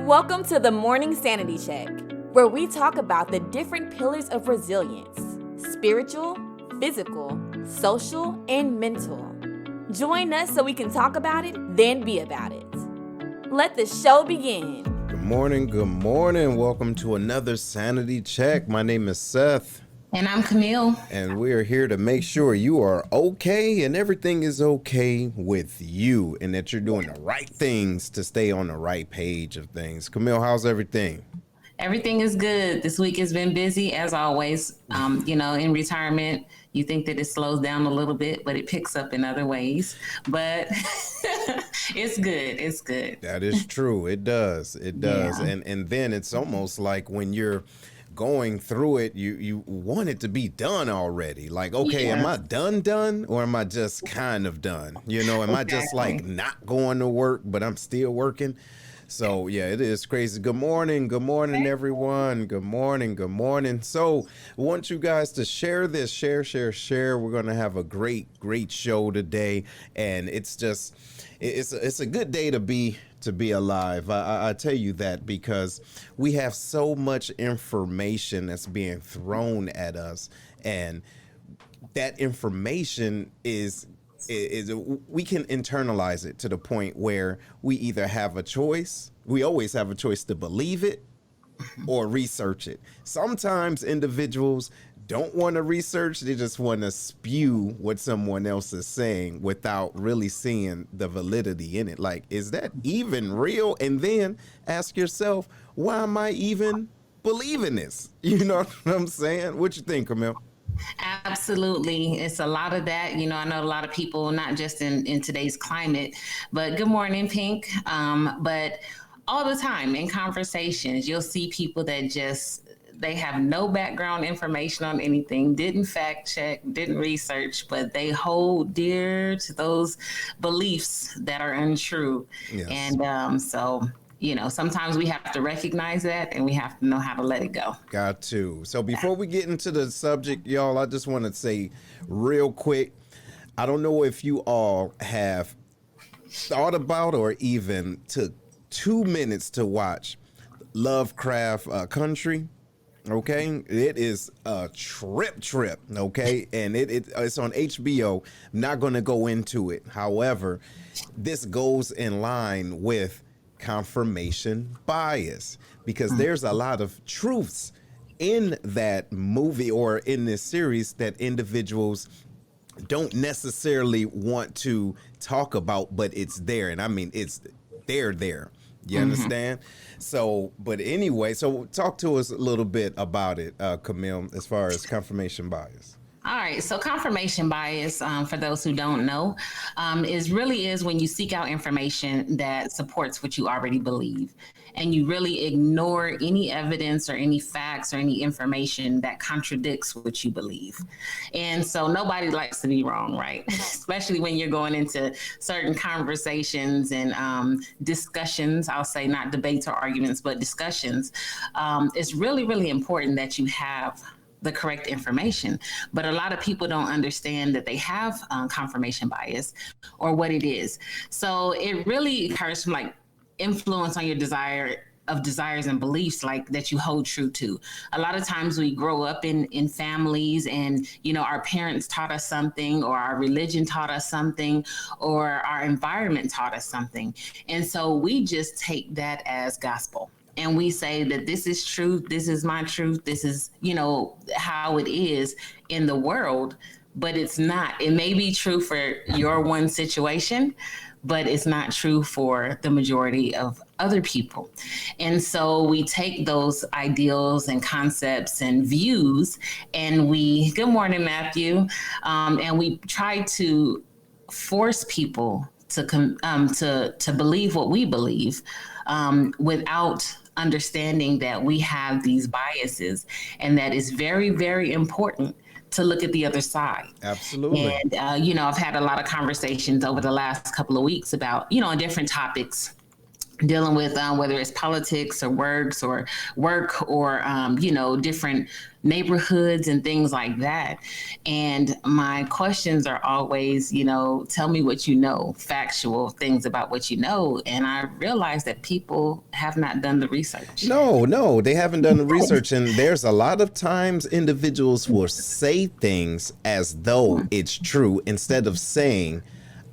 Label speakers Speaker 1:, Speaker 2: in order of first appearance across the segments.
Speaker 1: Welcome to the Morning Sanity Check, where we talk about the different pillars of resilience: spiritual, physical, social, and mental. Join us so we can talk about it, then be about it. Let the show begin.
Speaker 2: Good morning. Welcome to another Sanity Check. My name is Seth.
Speaker 3: And I'm Camille.
Speaker 2: And we are here to make sure you are okay and everything is okay with you and that you're doing the right things to stay on the right page of things. Camille, how's everything?
Speaker 3: Everything is good. This week has been busy as always. In retirement, you think that it slows down a little bit, but it picks up in other ways. But it's good. It's good.
Speaker 2: That is true. It does. Yeah. And then it's almost like when you're going through it, you want it to be done already. Like, okay, Am I done? Or am I just kind of done? Am I just like not going to work, but I'm still working? So, yeah, it is crazy. Good morning, everyone. Good morning. So, I want you guys to share this, share. We're going to have a great show today. And it's a good day to be alive. I tell you that because we have so much information that's being thrown at us. And that information is we can internalize it to the point where we either have a choice. We always have a choice to believe it or research it. Sometimes individuals don't want to research. They just want to spew what someone else is saying without really seeing the validity in it. Like, is that even real? And then ask yourself, why am I even believing this? You know what I'm saying? What you think, Camille?
Speaker 3: Absolutely. It's a lot of that. I know a lot of people, not just in today's climate, but good morning, Pink. But all the time in conversations, you'll see people that they have no background information on anything, didn't fact check, didn't research, but they hold dear to those beliefs that are untrue. Yes. And sometimes we have to recognize that and we have to know how to let it go.
Speaker 2: Got to. So before we get into the subject, y'all, I just want to say real quick, I don't know if you all have thought about or even took 2 minutes to watch Lovecraft Country. Okay, it is a trip, okay, and it's on HBO. I'm not going to go into it. However, this goes in line with confirmation bias because there's a lot of truths in that movie or in this series that individuals don't necessarily want to talk about, but it's there. And I mean, it's there. You understand? So, but anyway, so talk to us a little bit about it, Camille, as far as confirmation bias.
Speaker 3: All right. So confirmation bias, for those who don't know, is when you seek out information that supports what you already believe. And you really ignore any evidence or any facts or any information that contradicts what you believe. And so nobody likes to be wrong, right? Especially when you're going into certain conversations and discussions. I'll say not debates or arguments, but discussions. It's really, really important that you have the correct information. But a lot of people don't understand that they have confirmation bias or what it is. So it really occurs from like influence on your desires and beliefs like that you hold true to. A lot of times we grow up in families and, our parents taught us something or our religion taught us something or our environment taught us something. And so we just take that as gospel. And we say that this is truth, this is my truth, this is, how it is in the world, but it's not. It may be true for your one situation, but it's not true for the majority of other people. And so we take those ideals and concepts and views and good morning, Matthew, and we try to force people to believe what we believe without understanding that we have these biases and that is very, very important to look at the other side.
Speaker 2: Absolutely.
Speaker 3: And, I've had a lot of conversations over the last couple of weeks about, on different topics dealing with whether it's politics or work or different neighborhoods and things like that. And my questions are always, tell me what you know, factual things about what you know. And I realized that people have not done the research.
Speaker 2: No, they haven't done the research. And there's a lot of times individuals will say things as though it's true instead of saying,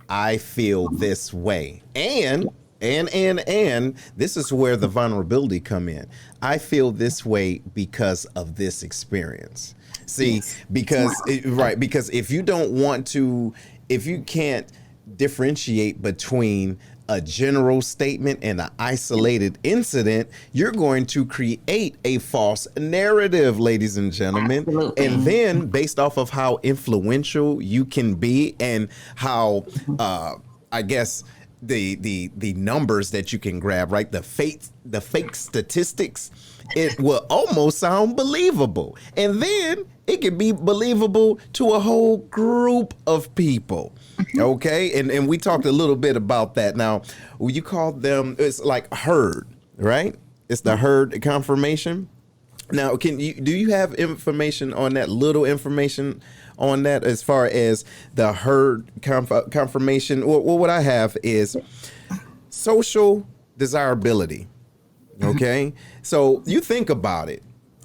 Speaker 2: I feel this way. And this is where the vulnerability come in. I feel this way because of this experience. See, because if you don't want to, if you can't differentiate between a general statement and an isolated incident, you're going to create a false narrative, ladies and gentlemen.
Speaker 3: Absolutely.
Speaker 2: And then based off of how influential you can be and how, I guess, the numbers that you can grab, right? The fake statistics, it will almost sound believable. And then it can be believable to a whole group of people. Okay. And we talked a little bit about that. Now, you call them, it's like herd, right? It's the herd confirmation. Now, do you have information on that, little information on that as far as the herd confirmation? Well, what I have is social desirability. Okay. So you think about it.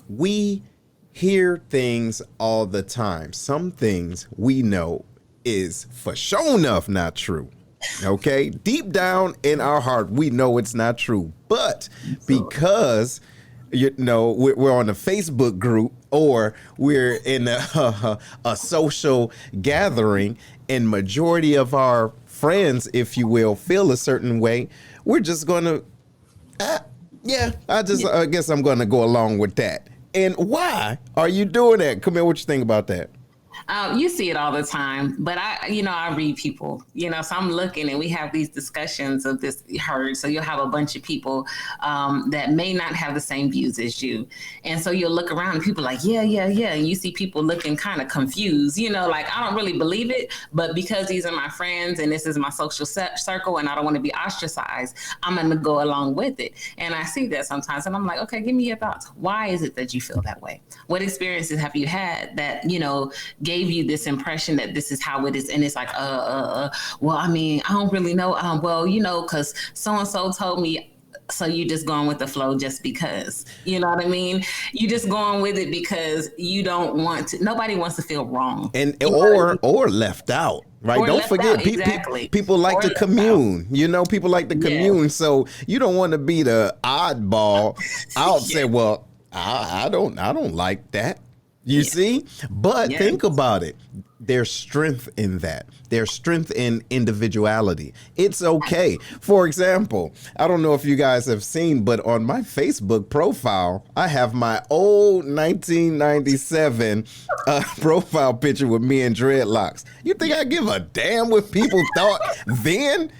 Speaker 2: We hear things all the time. Some things we know is for sure enough not true. Okay. Deep down in our heart, we know it's not true. But because we're on a Facebook group or we're in a social gathering and majority of our friends, if you will, feel a certain way, we're just going to, I guess I'm going to go along with that. And why are you doing that? Come here, what you think about that?
Speaker 3: You see it all the time, but I read people, so I'm looking and we have these discussions of this herd. So you'll have a bunch of people that may not have the same views as you. And so you'll look around and people are like, yeah. And you see people looking kind of confused, like I don't really believe it, but because these are my friends and this is my social circle and I don't want to be ostracized, I'm going to go along with it. And I see that sometimes and I'm like, okay, give me your thoughts. Why is it that you feel that way? What experiences have you had that, gave you this impression that this is how it is? And it's like, well, I mean, I don't really know. Because so-and-so told me. So you just going with the flow just because, you know what I mean? You just going with it because you don't want to, nobody wants to feel wrong.
Speaker 2: And or left out. Right. Don't forget, people like to commune. People like to commune. Yeah. So you don't want to be the oddball out. Say, well, I don't like that. You see? But think about it. There's strength in that. There's strength in individuality. It's okay. For example, I don't know if you guys have seen, but on my Facebook profile, I have my old 1997 profile picture with me and dreadlocks. You think I give a damn what people thought then?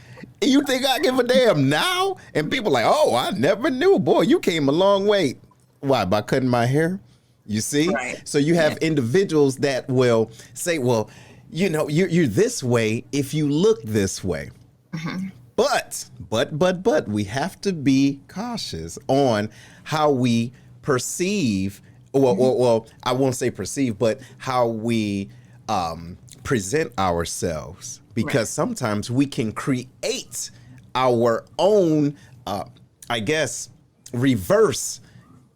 Speaker 2: You think I give a damn now? And people like, oh, I never knew. Boy, you came a long way. Why? By cutting my hair? You see? Right. So you have individuals that will say, well, you're this way if you look this way. Mm-hmm. But we have to be cautious on how we perceive, well, I won't say perceive, but how we present ourselves. Because sometimes we can create our own, reverse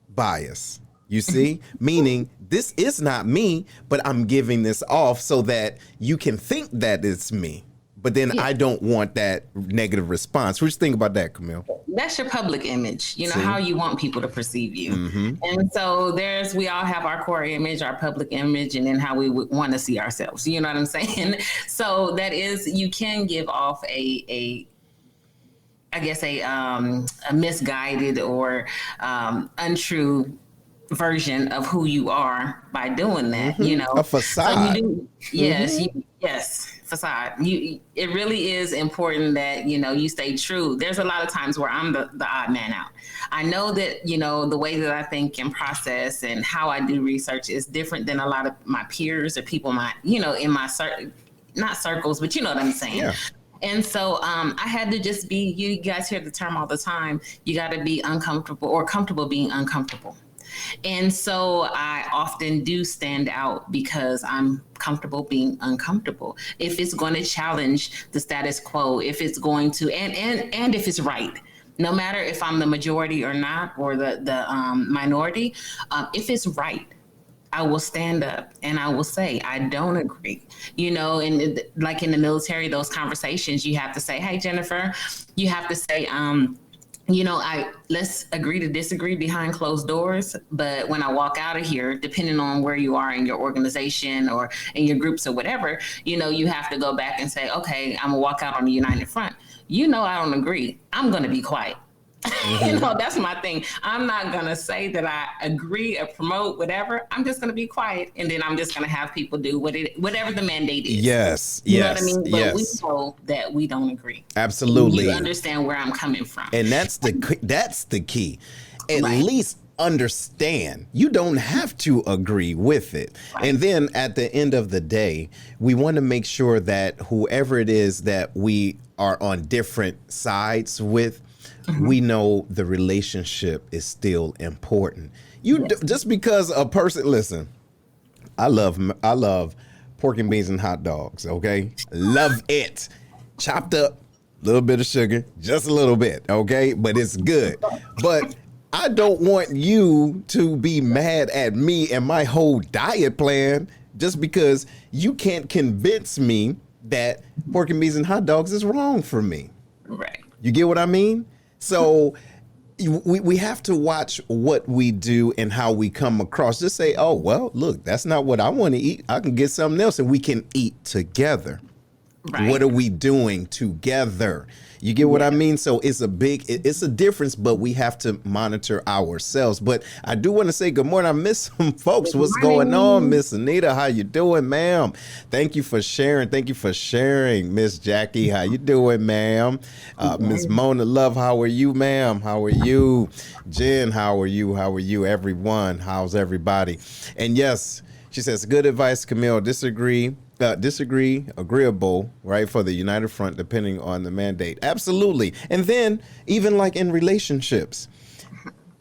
Speaker 2: bias. You see, meaning this is not me, but I'm giving this off so that you can think that it's me. But then I don't want that negative response. What do you think about that, Camille?
Speaker 3: That's your public image, how you want people to perceive you. Mm-hmm. And so we all have our core image, our public image, and then how we would want to see ourselves. You know what I'm saying? So that is, you can give off a misguided or untrue version of who you are by doing that,
Speaker 2: a facade.
Speaker 3: So yes, facade. It really is important that you stay true. There's a lot of times where I'm the odd man out. I know that the way that I think and process and how I do research is different than a lot of my peers or people in my not circles, but you know what I'm saying. Yeah. And so I had to just be, you guys hear the term all the time, you got to be uncomfortable or comfortable being uncomfortable. And so I often do stand out because I'm comfortable being uncomfortable. If it's going to challenge the status quo, if it's going to, and if it's right, no matter if I'm the majority or not, or the minority, if it's right, I will stand up and I will say, I don't agree. And like in the military, those conversations, you have to say, hey, Jennifer, you have to say, let's agree to disagree behind closed doors. But when I walk out of here, depending on where you are in your organization or in your groups or whatever, you have to go back and say, okay, I'm gonna walk out on the united front. I don't agree. I'm going to be quiet. Mm-hmm. That's my thing. I'm not going to say that I agree or promote whatever. I'm just going to be quiet. And then I'm just going to have people do whatever the mandate is.
Speaker 2: Yes.
Speaker 3: You know what I mean? But we know that we don't agree.
Speaker 2: Absolutely.
Speaker 3: You understand where I'm coming from.
Speaker 2: And that's the key. At least understand. You don't have to agree with it. Right. And then at the end of the day, we want to make sure that whoever it is that we are on different sides with, we know the relationship is still important. Just because a person, listen, I love pork and beans and hot dogs. Okay. Love it. Chopped up, a little bit of sugar, just a little bit. Okay. But it's good. But I don't want you to be mad at me and my whole diet plan just because you can't convince me that pork and beans and hot dogs is wrong for me.
Speaker 3: Right.
Speaker 2: You get what I mean? So we have to watch what we do and how we come across. Just say, oh, well, look, that's not what I want to eat. I can get something else and we can eat together. Right. What are we doing together? You get what I mean? So it's a difference, but we have to monitor ourselves. But I do want to say good morning. I miss some folks. What's going on, Miss Anita? How you doing, ma'am? Thank you for sharing. Miss Jackie. How you doing, ma'am? Miss Mona Love, how are you, ma'am? How are you? Jen, how are you? How are you? Everyone, how's everybody? And yes, she says, good advice, Camille. Disagree, agreeable, right, for the United Front, depending on the mandate. Absolutely. And then even like in relationships,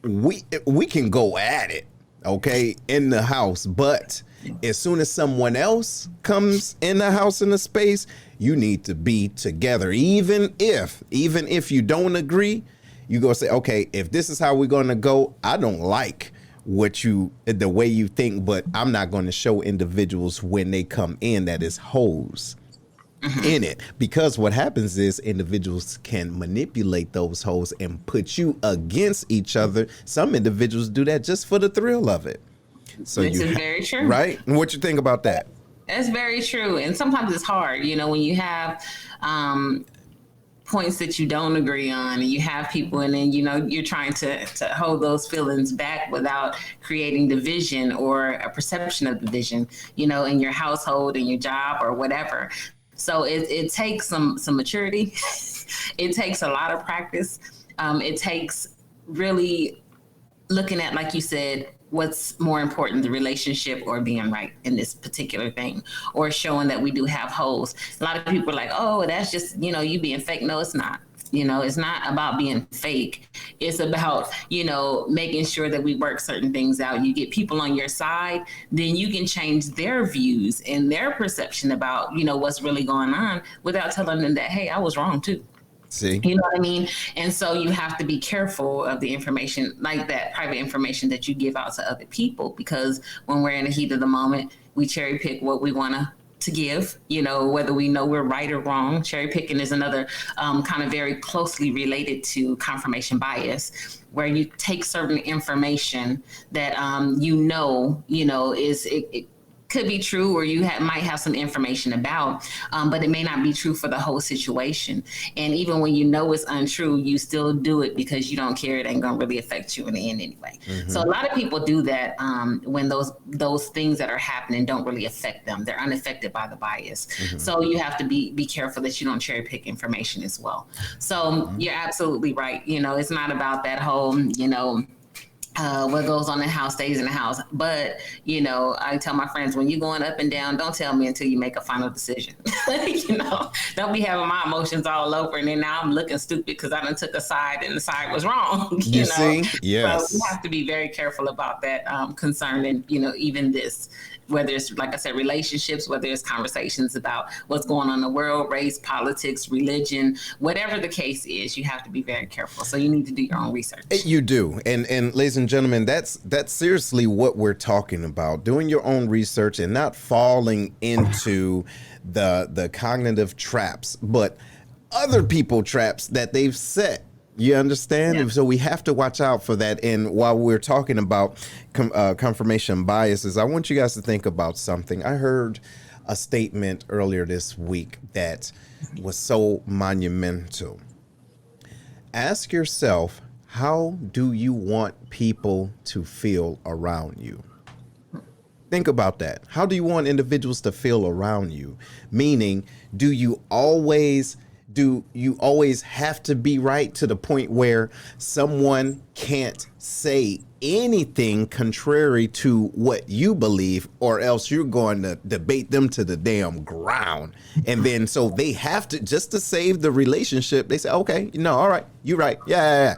Speaker 2: we can go at it, okay, in the house. But as soon as someone else comes in the house, in the space, you need to be together. Even if you don't agree, you go say, okay, if this is how we're going to go, I don't like the way you think, but I'm not going to show individuals when they come in that is hoes in it, because what happens is individuals can manipulate those hoes and put you against each other. Some individuals do that just for the thrill of it. So
Speaker 3: this is very true,
Speaker 2: right? And what you think about that?
Speaker 3: That's very true. And sometimes it's hard, when you have points that you don't agree on, and you have people, and then you're trying to hold those feelings back without creating division or a perception of division, in your household, in your job, or whatever. So it takes some maturity. It takes a lot of practice. It takes really looking at, like you said, what's more important, the relationship or being right in this particular thing, or showing that we do have holes. A lot of people are like, oh, that's just, you being fake. No, it's not. It's not about being fake. It's about, making sure that we work certain things out. You get people on your side, then you can change their views and their perception about, what's really going on without telling them that, hey, I was wrong too.
Speaker 2: See,
Speaker 3: you know what I mean? And so you have to be careful of the information, like that private information that you give out to other people, because when we're in the heat of the moment, we cherry pick what we want to give, whether we know we're right or wrong. Cherry picking is another kind of very closely related to confirmation bias, where you take certain information that it could be true, or you might have some information about, but it may not be true for the whole situation. And even when it's untrue, you still do it because you don't care. It ain't gonna really affect you in the end anyway. Mm-hmm. So a lot of people do that when those things that are happening don't really affect them. They're unaffected by the bias. Mm-hmm. So you have to be careful that you don't cherry pick information as well. So You're absolutely right. It's not about that whole, what goes on in the house stays in the house. But, I tell my friends, when you're going up and down, don't tell me until you make a final decision. Don't be having my emotions all over. And then now I'm looking stupid because I done took a side and the side was wrong.
Speaker 2: You see? Yes.
Speaker 3: So we have to be very careful about that concerning, even this, whether it's, like I said, relationships, whether it's conversations about what's going on in the world, race, politics, religion, whatever the case is, you have to be very careful. So you need to do your own research.
Speaker 2: You do. And ladies and gentlemen, that's seriously what we're talking about. Doing your own research and not falling into the cognitive traps, but other people traps that they've set. You understand? Yeah. So we have to watch out for that. And while we're talking about confirmation biases, I want you guys to think about something. I heard a statement earlier this week that was so monumental. Ask yourself, how do you want people to feel around you? Think about that. How do you want individuals to feel around you? Meaning, do you always have to be right to the point where someone can't say anything contrary to what you believe, or else you're going to debate them to the damn ground? And then so they have to, just to save the relationship, they say, okay, all right, you're right. Yeah,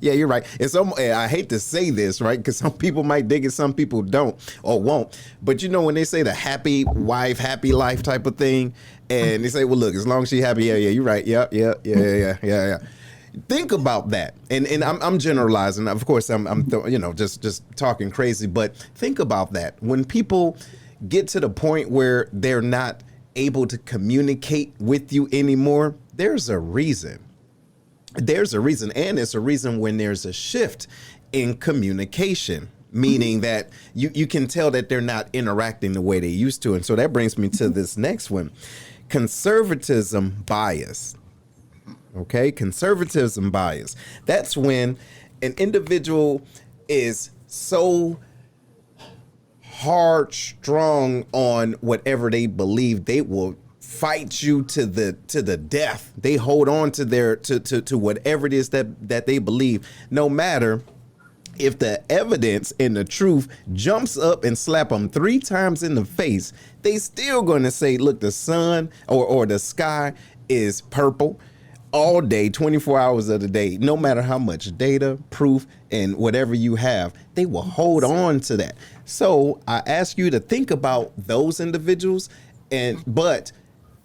Speaker 2: you're right. And I hate to say this, right? Because some people might dig it, some people don't or won't. But when they say the happy wife, happy life type of thing, and they say, well, look, as long as she's happy, yeah, you're right. Yeah. Think about that. And I'm generalizing. Of course, I'm just talking crazy. But think about that. When people get to the point where they're not able to communicate with you anymore, there's a reason. There's a reason. And it's a reason when there's a shift in communication, meaning that you can tell that they're not interacting the way they used to. And so that brings me to this next one. Conservatism bias. Okay, conservatism bias. That's when an individual is so hard-strung on whatever they believe, they will fight you to the death. They hold on to their to whatever it is that they believe, no matter if the evidence and the truth jumps up and slap them 3 times in the face. They still going to say, look, the sun or the sky is purple all day, 24 hours of the day. No matter how much data, proof, and whatever you have, they will hold on to that. So I ask you to think about those individuals, but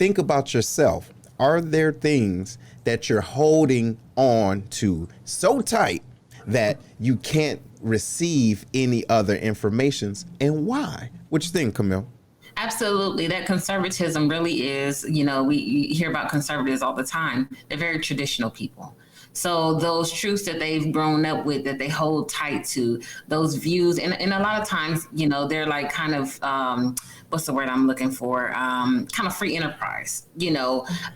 Speaker 2: think about yourself. Are there things that you're holding on to so tight that you can't receive any other informations, and why? What you think, Camille?
Speaker 3: Absolutely. That conservatism really is, we hear about conservatives all the time. They're very traditional people. So those truths that they've grown up with, that they hold tight to, those views, and a lot of times, they're like kind of, what's the word I'm looking for? Kind of free enterprise,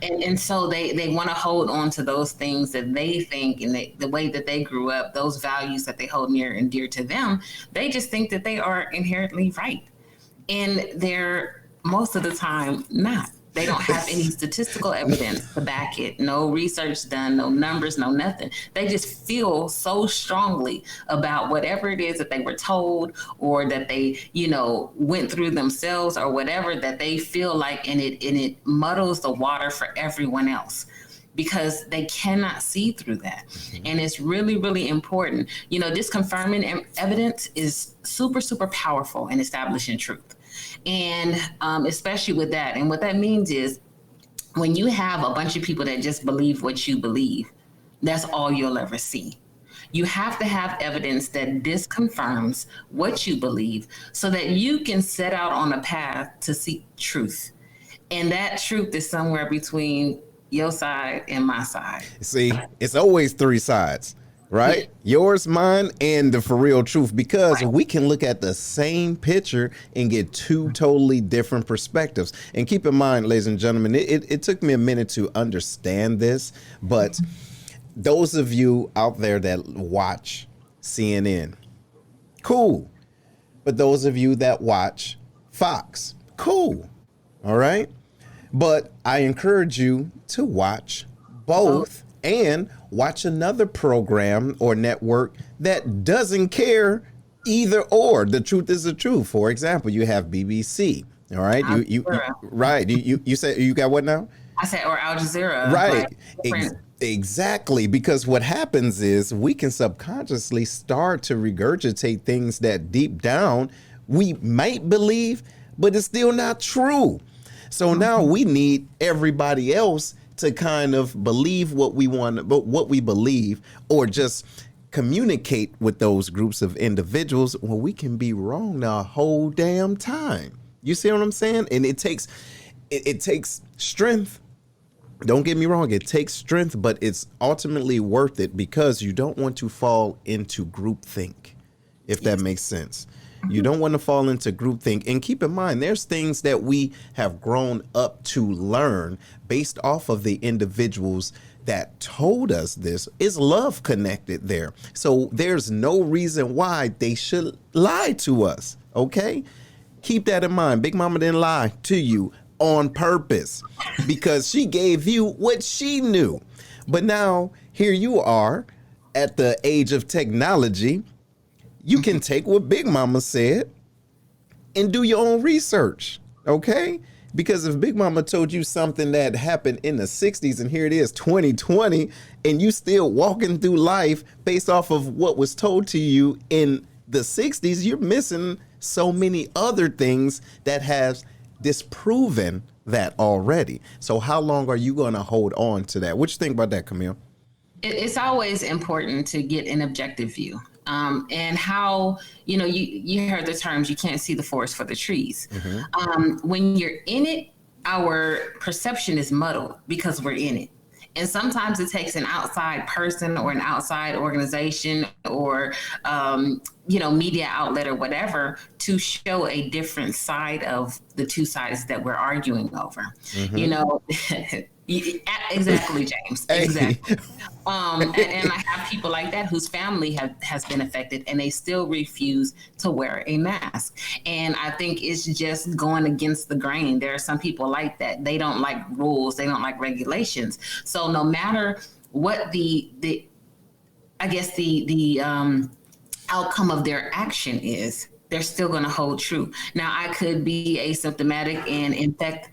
Speaker 3: and so they want to hold on to those things that they think, and the way that they grew up, those values that they hold near and dear to them. They just think that they are inherently right. And they're most of the time not. They don't have any statistical evidence to back it. No research done, no numbers, no nothing. They just feel so strongly about whatever it is that they were told, or that they, went through themselves, or whatever, that they feel like, and it muddles the water for everyone else, because they cannot see through that. And it's really, really important. This confirming evidence is super, super powerful in establishing truth. And especially with that. And what that means is, when you have a bunch of people that just believe what you believe, that's all you'll ever see. You have to have evidence that disconfirms what you believe, so that you can set out on a path to seek truth. And that truth is somewhere between your side and my side.
Speaker 2: See, it's always 3 sides. Right? Yours, mine, and the for real truth, because we can look at the same picture and get 2 totally different perspectives. And keep in mind, ladies and gentlemen, it took me a minute to understand this, but those of you out there that watch CNN, cool. But those of you that watch Fox, cool. All right? But I encourage you to watch both and watch another program or network that doesn't care either or. The truth is the truth. For example, you have BBC. All right. You right. You said you got what now?
Speaker 3: I said, or Al Jazeera.
Speaker 2: Right.
Speaker 3: Like,
Speaker 2: Exactly. Because what happens is we can subconsciously start to regurgitate things that deep down we might believe, but it's still not true. So now we need everybody else to kind of believe what we want, but what we believe, or just communicate with those groups of individuals. Well, we can be wrong the whole damn time. You see what I'm saying? And it takes strength. Don't get me wrong. It takes strength, but it's ultimately worth it because you don't want to fall into groupthink, if that makes sense. You don't want to fall into groupthink. And keep in mind, there's things that we have grown up to learn based off of the individuals that told us this. Is love connected there? So there's no reason why they should lie to us. Okay? Keep that in mind. Big Mama didn't lie to you on purpose because she gave you what she knew. But now here you are at the age of technology. You can take what Big Mama said and do your own research, okay? Because if Big Mama told you something that happened in the 60s and here it is 2020 and you still walking through life based off of what was told to you in the 60s, you're missing so many other things that has disproven that already. So how long are you going to hold on to that? What you think about that, Camille?
Speaker 3: It's always important to get an objective view. And how, you heard the terms, you can't see the forest for the trees. When you're in it, our perception is muddled because we're in it. And sometimes it takes an outside person or an outside organization or, media outlet or whatever to show a different side of the two sides that we're arguing over. Exactly, James. Exactly. And I have people like that whose family has been affected and they still refuse to wear a mask. And I think it's just going against the grain. There are some people like that. They don't like rules. They don't like regulations. So no matter what the outcome of their action is, they're still going to hold true. Now, I could be asymptomatic and infect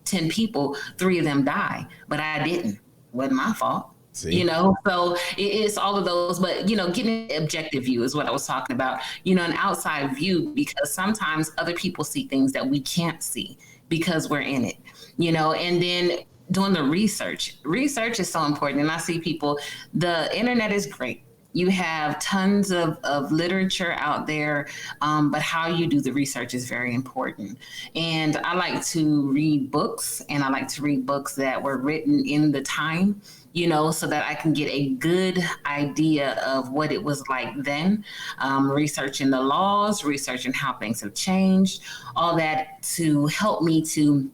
Speaker 3: 10 people, 3 of them die, but I didn't. Wasn't my fault. See? So it's all of those, but, getting an objective view is what I was talking about, an outside view, because sometimes other people see things that we can't see because we're in it, and then doing the research. Research is so important. And I see people, the internet is great. You have tons of literature out there, but how you do the research is very important. And I like to read books, and I like to read books that were written in the time, so that I can get a good idea of what it was like then, researching the laws, researching how things have changed, all that to help me to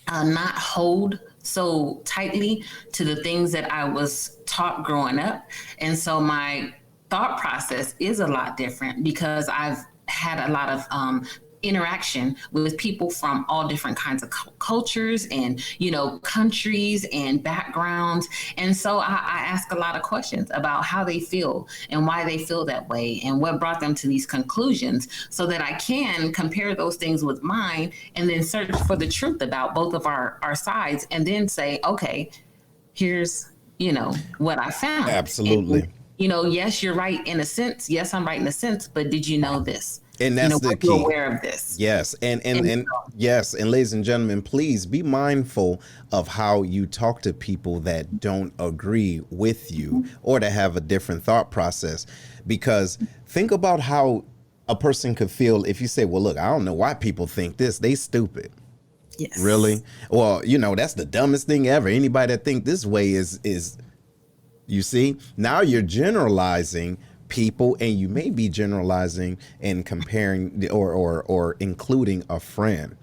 Speaker 3: not hold so tightly to the things that I was taught growing up. And so my thought process is a lot different because I've had a lot of interaction with people from all different kinds of cultures and, countries and backgrounds. And so I ask a lot of questions about how they feel and why they feel that way and what brought them to these conclusions so that I can compare those things with mine and then search for the truth about both of our sides and then say, okay, here's, what I found.
Speaker 2: Absolutely.
Speaker 3: And, yes, you're right in a sense. Yes, I'm right in a sense, but did you know this?
Speaker 2: And that's the key.
Speaker 3: Aware of this.
Speaker 2: Yes. And yes. And ladies and gentlemen, please be mindful of how you talk to people that don't agree with you or that have a different thought process, because think about how a person could feel if you say, well, look, I don't know why people think this. They stupid.
Speaker 3: Yes.
Speaker 2: Really? Well, that's the dumbest thing ever. Anybody that think this way is, you see, now you're generalizing people, and you may be generalizing and comparing or including a friend,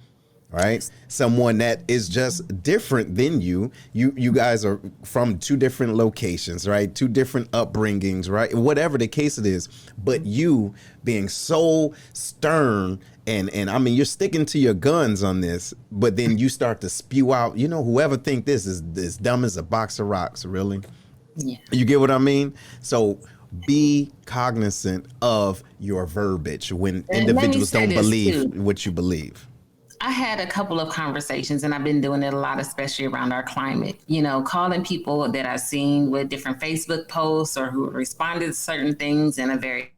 Speaker 2: right? Someone that is just different than you. You guys are from 2 different locations, right? 2 different upbringings, right? Whatever the case it is, but you being so stern and I mean, you're sticking to your guns on this, but then you start to spew out, whoever think this is as dumb as a box of rocks, really?
Speaker 3: Yeah.
Speaker 2: You get what I mean? So be cognizant of your verbiage when individuals don't believe what you believe.
Speaker 3: I had a couple of conversations, and I've been doing it a lot, especially around our climate, calling people that I've seen with different Facebook posts or who responded to certain things in a very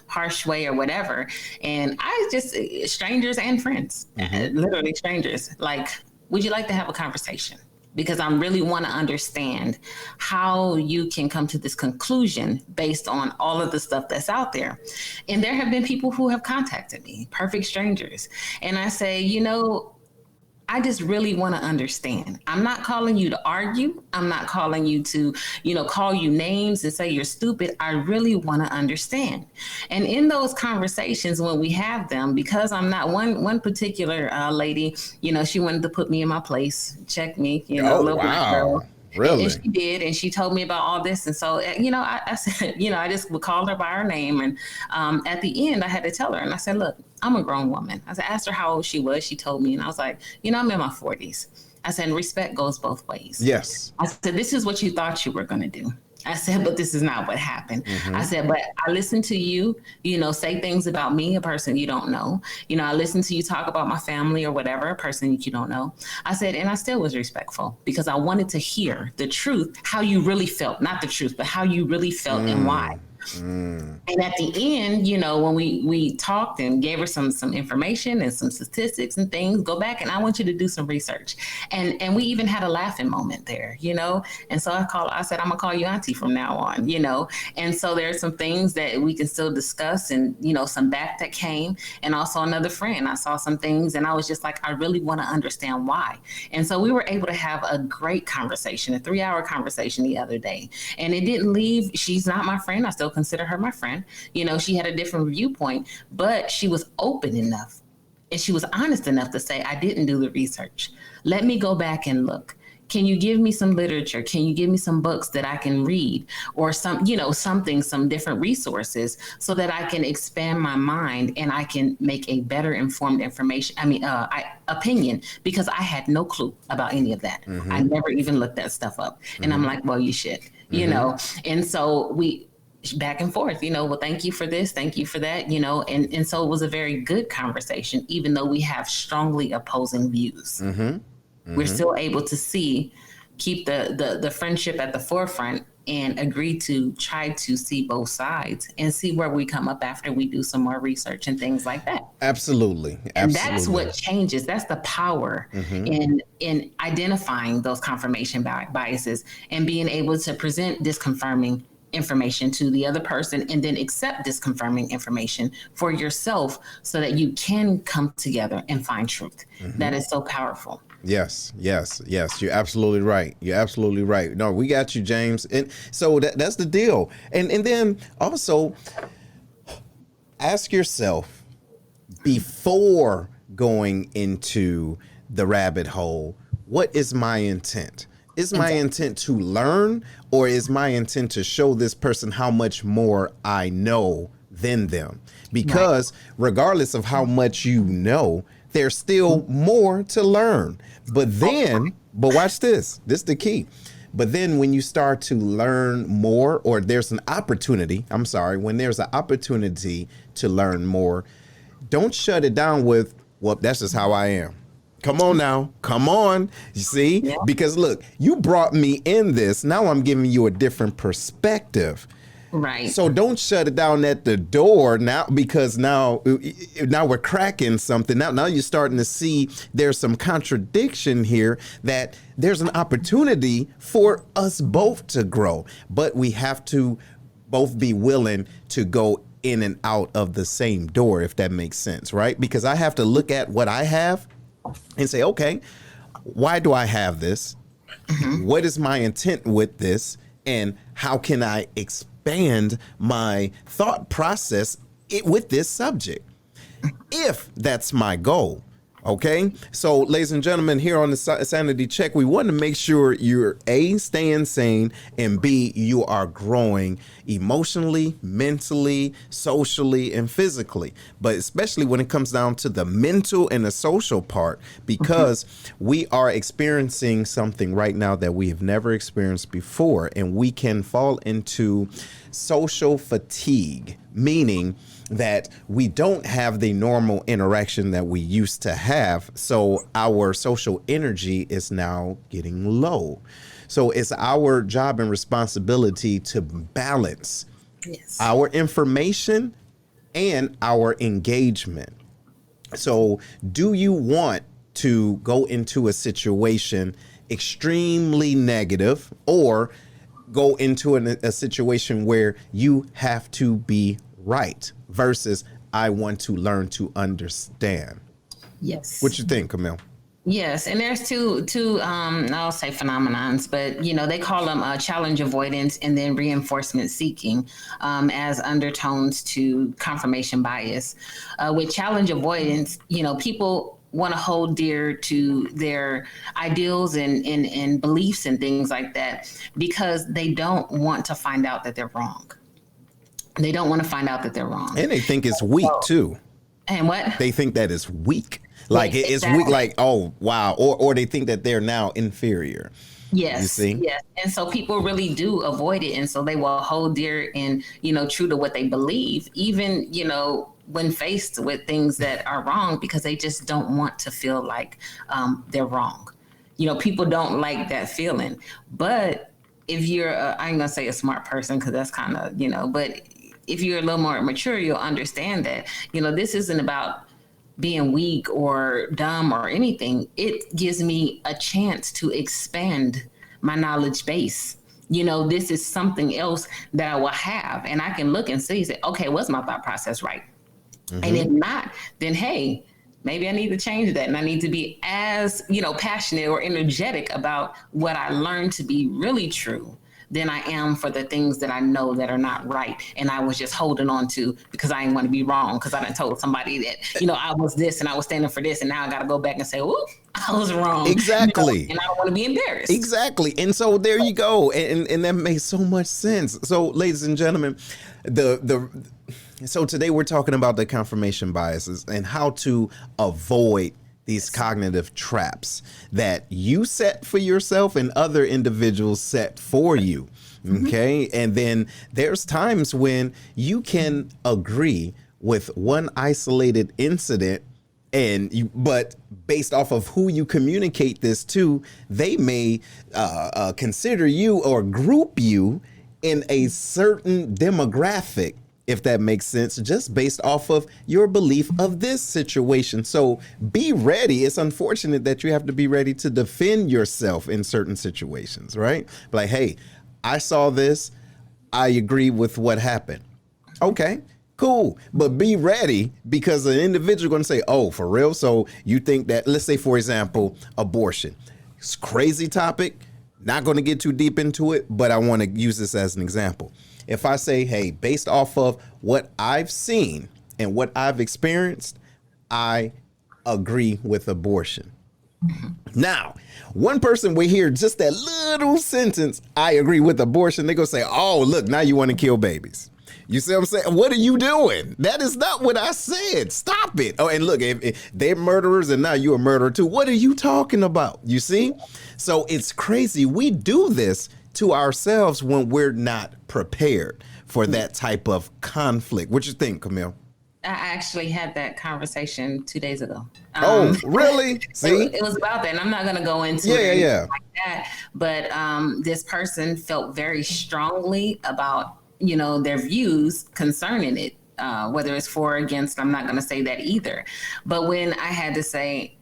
Speaker 3: harsh way or whatever. And I just, strangers and friends, literally strangers, like, would you like to have a conversation? Because I really want to understand how you can come to this conclusion based on all of the stuff that's out there. And there have been people who have contacted me, perfect strangers. And I say, I just really want to understand. I'm not calling you to argue. I'm not calling you to, call you names and say you're stupid. I really want to understand. And in those conversations, when we have them, because I'm not one particular lady, she wanted to put me in my place, check me,
Speaker 2: oh,
Speaker 3: a little black girl.
Speaker 2: Really?
Speaker 3: And she did, and she told me about all this. And so, I said, I just would call her by her name. And at the end, I had to tell her, and I said, look, I'm a grown woman. I asked her how old she was. She told me, and I was like, I'm in my 40s. I said, respect goes both ways.
Speaker 2: Yes.
Speaker 3: I said, this is what you thought you were going to do. I said, but this is not what happened. I said, but I listened to you, say things about me, a person you don't know. I listened to you talk about my family or whatever, a person that you don't know. I said, and I still was respectful because I wanted to hear the truth, how you really felt, not the truth, but how you really felt and why. And at the end, when we talked and gave her some information and some statistics and things, go back and I want you to do some research. And we even had a laughing moment there, And so I said, I'm gonna call you auntie from now on, And so there's some things that we can still discuss and, some back that came. And also another friend, I saw some things and I was just like, I really want to understand why. And so we were able to have a great conversation, a 3-hour conversation the other day. And it didn't leave, she's not my friend. I still consider her my friend. She had a different viewpoint, but she was open enough and she was honest enough to say, I didn't do the research. Let me go back and look. Can you give me some literature? Can you give me some books that I can read or some different resources so that I can expand my mind and I can make a better informed opinion, because I had no clue about any of that. I never even looked that stuff up. And I'm like, well, you should, and so we back and forth, well, thank you for this. Thank you for that, and so it was a very good conversation, even though we have strongly opposing views. We're still able to keep the friendship at the forefront and agree to try to see both sides and see where we come up after we do some more research and things like that.
Speaker 2: Absolutely.
Speaker 3: And that's what changes. That's the power in identifying those confirmation biases and being able to present disconfirming information to the other person and then accept disconfirming information for yourself so that you can come together and find truth. That is so powerful.
Speaker 2: Yes. You're absolutely right. No, we got you, James. And so that's the deal. And then also ask yourself before going into the rabbit hole, what is my intent? Is my intent to learn, or is my intent to show this person how much more I know than them? Because regardless of how much you know, there's still more to learn. But watch this. This is the key. But then when you start to learn more, or there's an opportunity, when there's an opportunity to learn more, don't shut it down with, well, that's just how I am. Come on now. Come on. You see? Yeah. Because look, you brought me in this. Now I'm giving you a different perspective.
Speaker 3: Right.
Speaker 2: So don't shut it down at the door now, because now we're cracking something. Now you're starting to see there's some contradiction here, that there's an opportunity for us both to grow. But we have to both be willing to go in and out of the same door, if that makes sense, right? Because I have to look at what I have and say, okay, why do I have this? What is my intent with this? And how can I expand my thought process with this subject? If that's my goal, Okay, so ladies and gentlemen, here on the Sanity Check, we want to make sure you're A, staying sane, and B, you are growing emotionally, mentally, socially, and physically. But especially when it comes down to the mental and the social part, because we are experiencing something right now that we have never experienced before, and we can fall into social fatigue, meaning that we don't have the normal interaction that we used to have. So our social energy is now getting low. So it's our job and responsibility to balance our information and our engagement. So do you want to go into a situation extremely negative, or go into a situation where you have to be right versus I want to learn to understand?
Speaker 3: Yes.
Speaker 2: What you think, Camille?
Speaker 3: Yes, and there's two I'll say phenomenons, but they call them challenge avoidance and then reinforcement seeking, as undertones to confirmation bias. With challenge avoidance, people want to hold dear to their ideals and beliefs and things like that because they don't want to find out that they're wrong. They don't want to find out that they're wrong.
Speaker 2: And they think it's weak too.
Speaker 3: And what?
Speaker 2: They think that it's weak. Like it's
Speaker 3: exactly.
Speaker 2: weak, like, oh, wow. Or they think that they're now inferior.
Speaker 3: Yes.
Speaker 2: You see?
Speaker 3: Yes. And so people really do avoid it. And so they will hold dear and, true to what they believe, even, when faced with things that are wrong, because they just don't want to feel like they're wrong. People don't like that feeling. But if you're, I ain't gonna say a smart person, because that's kind of, but if you're a little more mature, you'll understand that, this isn't about being weak or dumb or anything. It gives me a chance to expand my knowledge base. This is something else that I will have, and I can look and see, say, okay, was my thought process right? Mm-hmm. And if not, then hey, maybe I need to change that, and I need to be as passionate or energetic about what I learned to be really true than I am for the things that I know that are not right. And I was just holding on to because I didn't want to be wrong, because I done told somebody that, I was this and I was standing for this, and now I got to go back and say, oh, I was wrong.
Speaker 2: Exactly.
Speaker 3: And I don't want to be embarrassed.
Speaker 2: Exactly. And so there you go. And that makes so much sense. So ladies and gentlemen, so today we're talking about the confirmation biases and how to avoid these cognitive traps that you set for yourself and other individuals set for you. Okay. Mm-hmm. And then there's times when you can agree with one isolated incident, but based off of who you communicate this to, they may consider you or group you in a certain demographic, if that makes sense, just based off of your belief of this situation. So be ready. It's unfortunate that you have to be ready to defend yourself in certain situations, right? Like, hey, I saw this. I agree with what happened. Okay, cool. But be ready, because an individual going to say, oh, for real? So you think that, let's say, for example, abortion. It's a crazy topic. Not going to get too deep into it, but I want to use this as an example. If I say, hey, based off of what I've seen and what I've experienced, I agree with abortion. Now, one person will hear just that little sentence, I agree with abortion. They're going to say, oh, look, now you want to kill babies. You see what I'm saying? What are you doing? That is not what I said. Stop it. Oh, and look, if they're murderers and now you're a murderer too. What are you talking about? You see? So it's crazy. We do this to ourselves when we're not prepared for that type of conflict. What you think, Camille?
Speaker 3: I actually had that conversation 2 days ago.
Speaker 2: Oh, really? See?
Speaker 3: It was about that, and I'm not going to go into it like that. But this person felt very strongly about, their views concerning it, whether it's for or against. I'm not going to say that either. But when I had to say,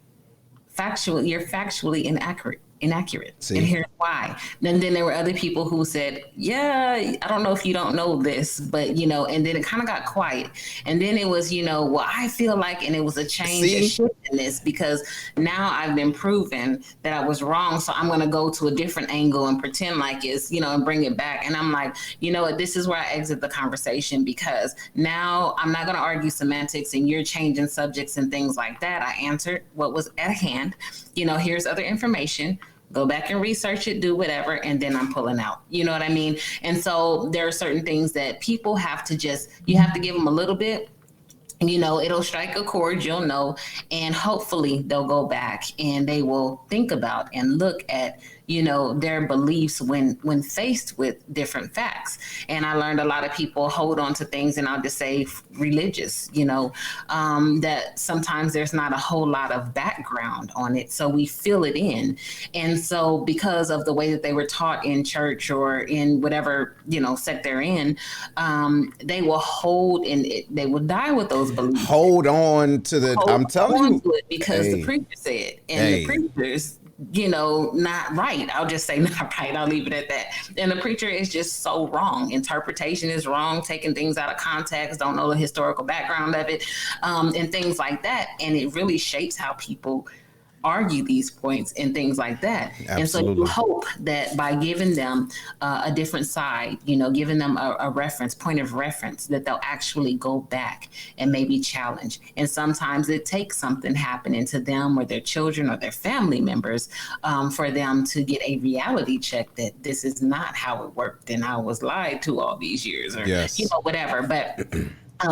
Speaker 3: you're factually inaccurate. inaccurate.
Speaker 2: See?
Speaker 3: And here's why. And then there were other people who said, yeah, I don't know if you don't know this, but, you know, and then it kind of got quiet. And then it was, you know, well, I feel like, and it was a change, a shift in this, because now I've been proven that I was wrong. So I'm going to go to a different angle and pretend like it's, you know, and bring it back. And I'm like, you know what, this is where I exit the conversation, because now I'm not going to argue semantics and you're changing subjects and things like that. I answered what was at hand. You know, here's other information. Go back and research it, do whatever, and then I'm pulling out. You know what I mean? And so there are certain things that people have to you have to give them a little bit. You know, it'll strike a chord, you'll know, and hopefully they'll go back and they will think about and look at, you know, their beliefs when faced with different facts. And I learned a lot of people hold on to things, and I'll just say religious, you know, that sometimes there's not a whole lot of background on it. So we fill it in. And so because of the way that they were taught in church or in whatever, you know, sect they're in, they will hold in it. They will die with those beliefs.
Speaker 2: Hold on to the, I'm telling you.
Speaker 3: Because the preacher said, and the preachers, you know, not right. I'll just say not right. I'll leave it at that. And the preacher is just so wrong. Interpretation is wrong, taking things out of context, don't know the historical background of it, and things like that. And it really shapes how people argue these points and things like that. Absolutely. And so you hope that by giving them a different side, you know, giving them a reference, point of reference, that they'll actually go back and maybe challenge. And sometimes it takes something happening to them or their children or their family members for them to get a reality check that this is not how it worked and I was lied to all these years, or, you know, whatever. But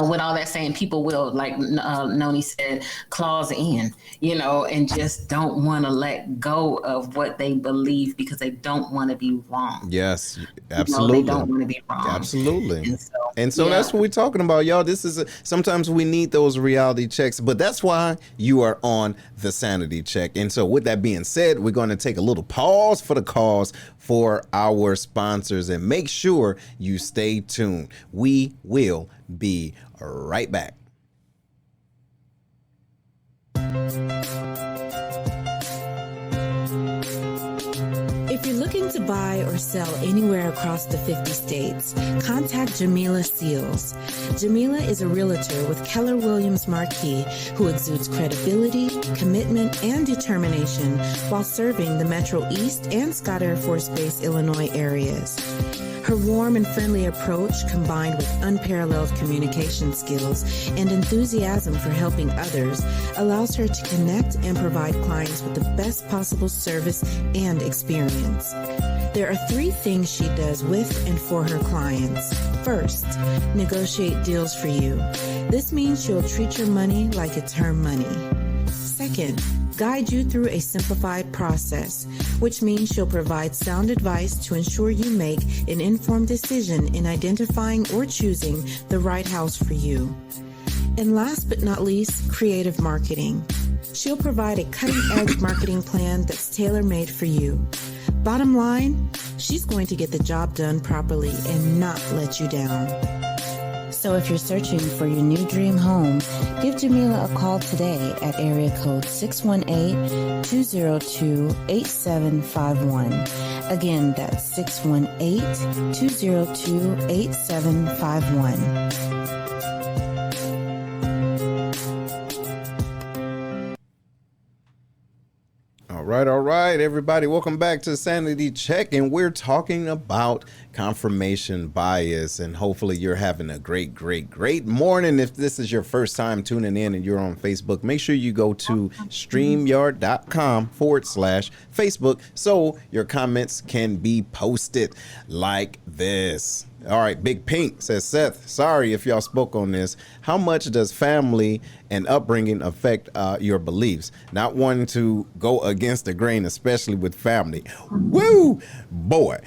Speaker 3: with all that saying, people will, like Noni said, clause in, you know, and just don't want to let go of what they believe because they don't want to be wrong.
Speaker 2: Yes, absolutely.
Speaker 3: You know, they don't want to be wrong.
Speaker 2: Absolutely. And so that's what we're talking about, y'all. This is sometimes we need those reality checks, but that's why you are on the Sanity Check. And so with that being said, we're going to take a little pause for the cause for our sponsors, and make sure you stay tuned. We will be right back.
Speaker 4: If you're looking to buy or sell anywhere across the 50 states, contact Jamilaseals. Jamila is a realtor with Keller Williams Marquis who exudes credibility, commitment, and determination while serving the Metro East and Scott Air Force Base, Illinois areas. Her warm and friendly approach, combined with unparalleled communication skills and enthusiasm for helping others, allows her to connect and provide clients with the best possible service and experience. There are 3 things she does with and for her clients. First, negotiate deals for you. This means she'll treat your money like it's her money. Second, guide you through a simplified process, which means she'll provide sound advice to ensure you make an informed decision in identifying or choosing the right house for you. And last but not least, creative marketing. She'll provide a cutting-edge marketing plan that's tailor-made for you. Bottom line, she's going to get the job done properly and not let you down. So if you're searching for your new dream home, give Jamila a call today at area code 618-202-8751. Again, that's 618-202-8751.
Speaker 2: All right, everybody. Welcome back to Sanity Check, and we're talking about confirmation bias, and hopefully you're having a great morning. If this is your first time tuning in and you're on Facebook, make sure you go to streamyard.com/Facebook so your comments can be posted like this. All right, Big Pink says, Seth, sorry if y'all spoke on this. How much does family and upbringing affect your beliefs? Not wanting to go against the grain, especially with family. Woo! Boy.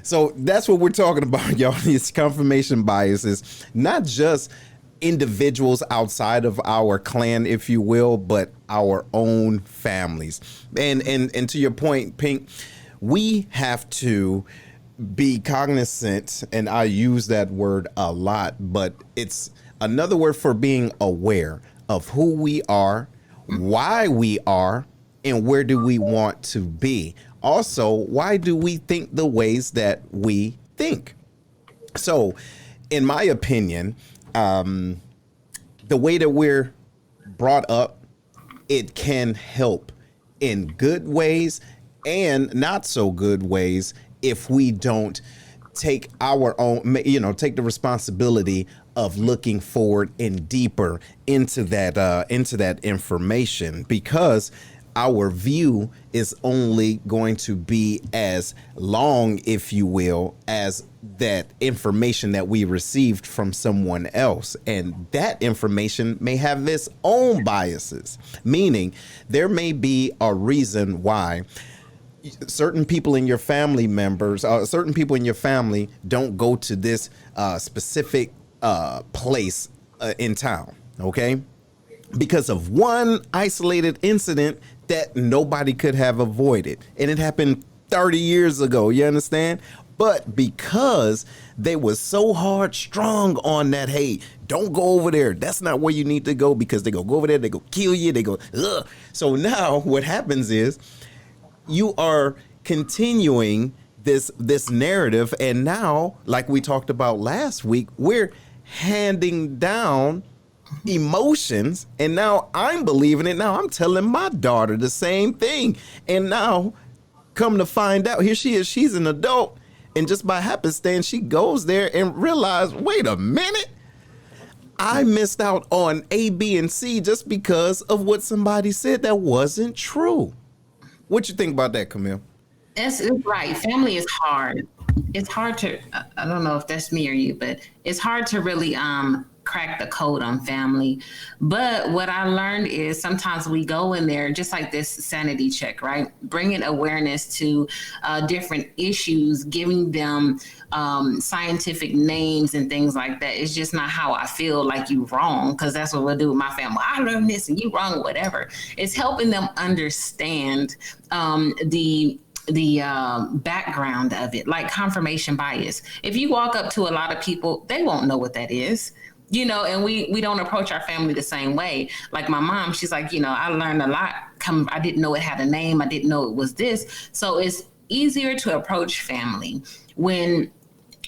Speaker 2: So that's what we're talking about, y'all. These confirmation biases, not just individuals outside of our clan, if you will, but our own families. And to your point, Pink, we have to be cognizant, and I use that word a lot, but it's another word for being aware of who we are, why we are, and where do we want to be? Also, why do we think the ways that we think? So, in my opinion, the way that we're brought up, it can help in good ways and not so good ways if we don't take our own, take the responsibility of looking forward and deeper into that information, because our view is only going to be as long, if you will, as that information that we received from someone else. And that information may have its own biases, meaning there may be a reason why certain people in your family don't go to this specific place in town, okay? Because of one isolated incident that nobody could have avoided. And it happened 30 years ago, you understand? But because they were so hard strong on that, hey, don't go over there. That's not where you need to go, because they go over there, they go kill you, they go, ugh. So now what happens is you are continuing this narrative. And now, like we talked about last week, we're handing down emotions, and now I'm believing it. Now I'm telling my daughter the same thing, and now come to find out, here she is, she's an adult, and just by happenstance she goes there and realizes, wait a minute, I missed out on A, B, and C just because of what somebody said that wasn't true. What you think about that, Camille?
Speaker 3: That's right. Family is hard. It's hard to, I don't know if that's me or you, but it's hard to really crack the code on family. But what I learned is sometimes we go in there just like this sanity check, right? Bringing awareness to different issues, giving them scientific names and things like that. It's just not how I feel like you wrong, because that's what we'll do with my family. I learned this and you wrong, whatever. It's helping them understand the background of it, like confirmation bias. If you walk up to a lot of people, they won't know what that is. And we don't approach our family the same way. Like my mom, she's like, I learned a lot. I didn't know it had a name. I didn't know it was this. So it's easier to approach family when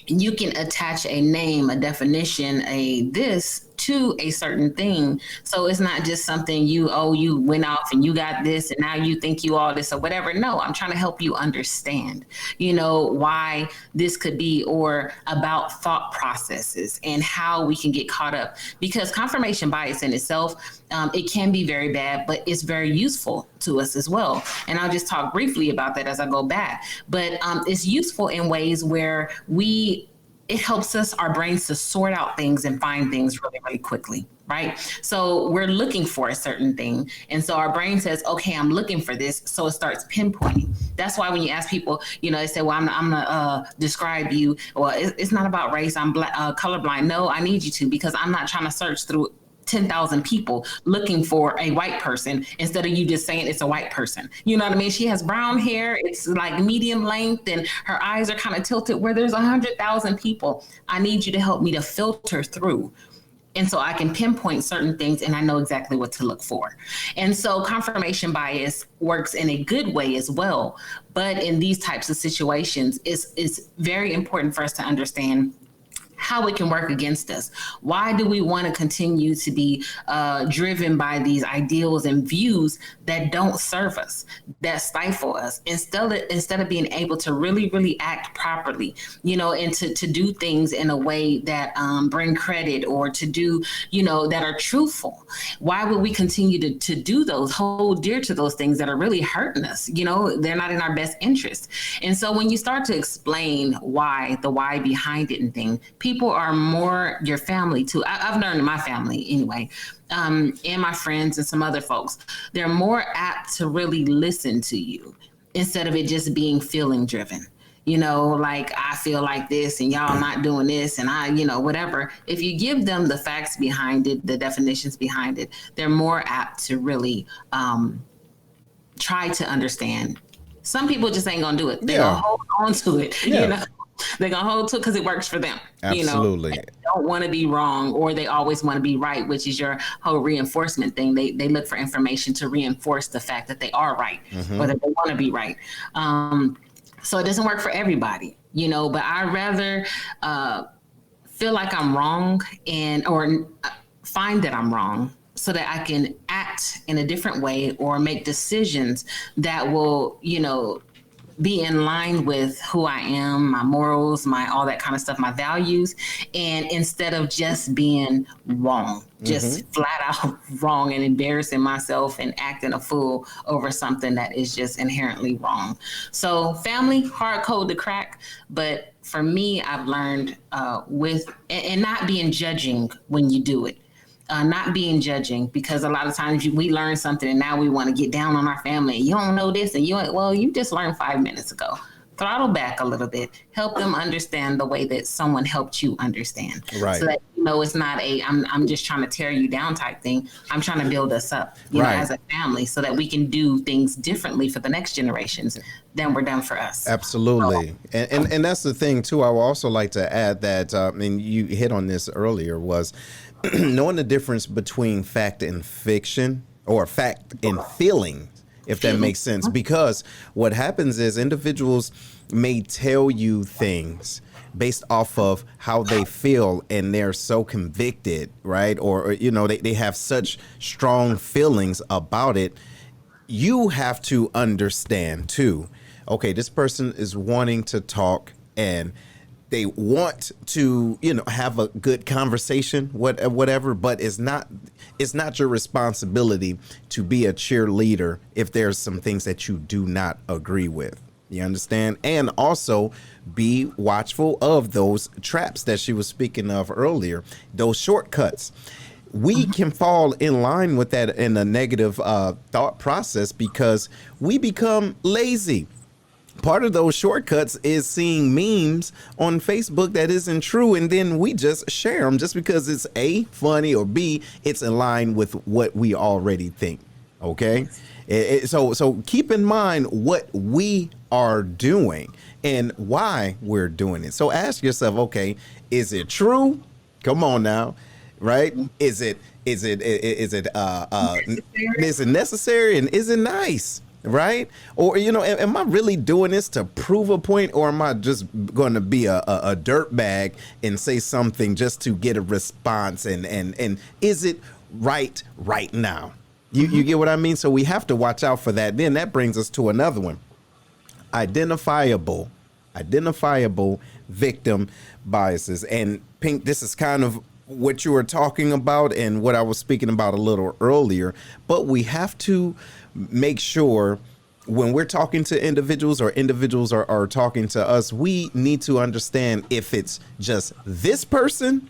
Speaker 3: you can attach a name, a definition, a this to a certain thing. So it's not just something you went off and you got this and now you think you all this or whatever. No, I'm trying to help you understand, why this could be, or about thought processes and how we can get caught up. Because confirmation bias in itself, it can be very bad, but it's very useful to us as well. And I'll just talk briefly about that as I go back. But it's useful in ways where it helps us, our brains, to sort out things and find things really, really quickly, right? So we're looking for a certain thing. And so our brain says, okay, I'm looking for this. So it starts pinpointing. That's why when you ask people, they say, well, I'm gonna describe you. Well, it's not about race. I'm colorblind. No, I need you to, because I'm not trying to search through 10,000 people looking for a white person instead of you just saying it's a white person. You know what I mean? She has brown hair. It's like medium length and her eyes are kind of tilted, where there's 100,000 people. I need you to help me to filter through. And so I can pinpoint certain things and I know exactly what to look for. And so confirmation bias works in a good way as well. But in these types of situations, it's very important for us to understand how it can work against us. Why do we want to continue to be driven by these ideals and views that don't serve us, that stifle us, instead of being able to really, really act properly, and to do things in a way that bring credit, or to do, that are truthful? Why would we continue to do those, hold dear to those things that are really hurting us? They're not in our best interest. And so when you start to explain the why behind it and things, people are more your family too. I've learned in my family anyway, and my friends and some other folks, they're more apt to really listen to you instead of it just being feeling driven. Like, I feel like this and y'all not doing this and I, whatever. If you give them the facts behind it, the definitions behind it, they're more apt to really try to understand. Some people just ain't gonna do it. They're gonna hold on to it, They're going to hold to it because it works for them.
Speaker 2: Absolutely.
Speaker 3: don't want to be wrong, or they always want to be right, which is your whole reinforcement thing. They look for information to reinforce the fact that they are right, or that they want to be right. So it doesn't work for everybody, but I'd rather feel like I'm wrong or find that I'm wrong, so that I can act in a different way or make decisions that will, be in line with who I am, my morals, all that kind of stuff, my values. And instead of just being wrong, just flat out wrong and embarrassing myself and acting a fool over something that is just inherently wrong. So family, hard code to crack. But for me, I've learned and not being judging when you do it. Not being judging, because a lot of times we learn something and now we want to get down on our family. You don't know this, and you just learned 5 minutes ago. Throttle back a little bit. Help them understand the way that someone helped you understand.
Speaker 2: Right.
Speaker 3: So that it's not I'm just trying to tear you down type thing. I'm trying to build us up, know, as a family, so that we can do things differently for the next generations than were done for us.
Speaker 2: Absolutely. And that's the thing too. I would also like to add that, and you hit on this earlier, was knowing the difference between fact and fiction, or fact and feeling, if that makes sense. Because what happens is individuals may tell you things based off of how they feel, and they're so convicted, right? Or they have such strong feelings about it. You have to understand too, okay, this person is wanting to talk and they want to, have a good conversation, whatever, but it's not your responsibility to be a cheerleader if there's some things that you do not agree with. You understand? And also be watchful of those traps that she was speaking of earlier, those shortcuts. We can fall in line with that in a negative thought process, because we become lazy. Part of those shortcuts is seeing memes on Facebook that isn't true, and then we just share them just because it's A, funny, or B, it's in line with what we already think. Okay, so keep in mind what we are doing and why we're doing it. So ask yourself, okay, is it true? Come on now, right? Is it necessary, and is it nice? Right? Or, am I really doing this to prove a point, or am I just going to be a dirtbag and say something just to get a response? And is it right now? You get what I mean? So we have to watch out for that. Then that brings us to another one. Identifiable victim biases. And Pink, this is kind of what you were talking about and what I was speaking about a little earlier, but we have to make sure when we're talking to individuals, or individuals are talking to us, we need to understand if it's just this person,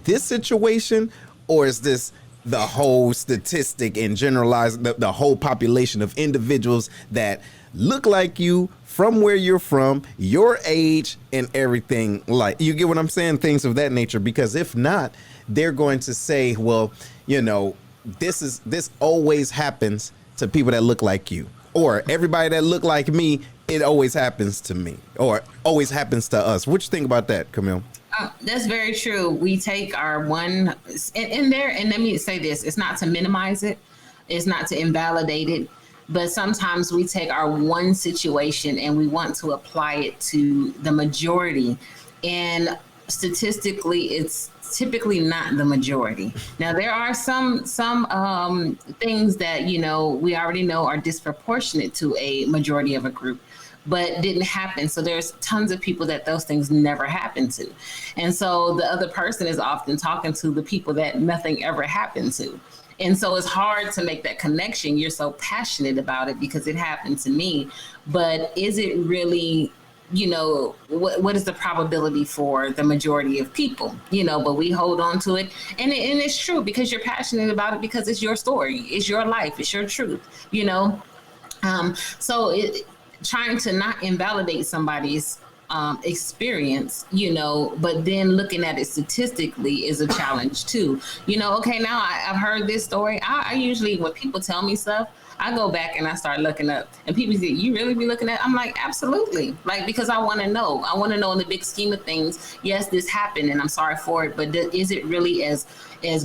Speaker 2: this situation, or is this the whole statistic and generalize the whole population of individuals that look like you, from where you're from, your age, and everything. Like, you get what I'm saying? Things of that nature. Because if not, they're going to say, well, this always happens to people that look like you, or everybody that look like me, it always happens to me, or always happens to us. What you think about that, Camille?
Speaker 3: That's very true. We take our one in there, and let me say this, it's not to minimize it, it's not to invalidate it, but sometimes we take our one situation and we want to apply it to the majority, and statistically it's typically not the majority. Now, there are some things that, we already know are disproportionate to a majority of a group, but didn't happen. So there's tons of people that those things never happened to. And so the other person is often talking to the people that nothing ever happened to. And so it's hard to make that connection. You're so passionate about it because it happened to me, but is it really, what is the probability for the majority of people, but we hold on to it. And it's true because you're passionate about it, because it's your story, it's your life, it's your truth, trying to not invalidate somebody's experience, but then looking at it statistically is a challenge too. Okay, now I've heard this story. I usually, when people tell me stuff, I go back and I start looking up, and people say, "You really be looking at?" I'm like, "Absolutely," like, because I want to know. I want to know in the big scheme of things. Yes, this happened, and I'm sorry for it, but is it really as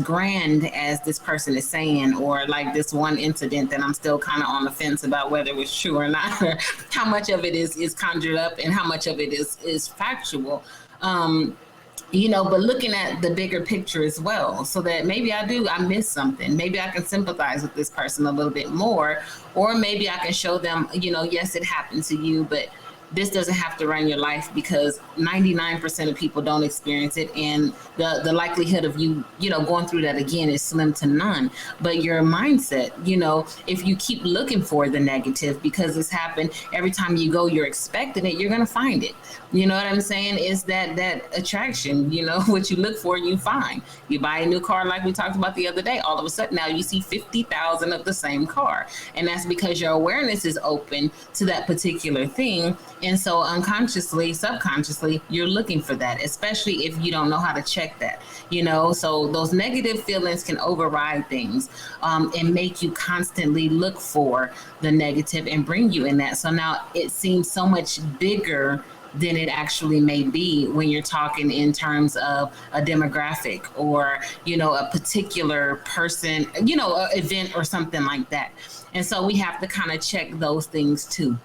Speaker 3: grand as this person is saying, or like this one incident that I'm still kind of on the fence about whether it was true or not, or how much of it is conjured up and how much of it is factual. But looking at the bigger picture as well, so that maybe I miss something. Maybe I can sympathize with this person a little bit more, or maybe I can show them, yes, it happened to you, but this doesn't have to run your life, because 99% of people don't experience it, and the likelihood of you going through that again is slim to none. But your mindset, if you keep looking for the negative because it's happened, every time you go you're expecting it, you're going to find it. You know what I'm saying? Is that attraction, what you look for you find. You buy a new car, like we talked about the other day, all of a sudden now you see 50,000 of the same car, and that's because your awareness is open to that particular thing. And so unconsciously, subconsciously, you're looking for that, especially if you don't know how to check that, so those negative feelings can override things, and make you constantly look for the negative and bring you in that. So now it seems so much bigger than it actually may be when you're talking in terms of a demographic, or, a particular person, an event or something like that. And so we have to kind of check those things too.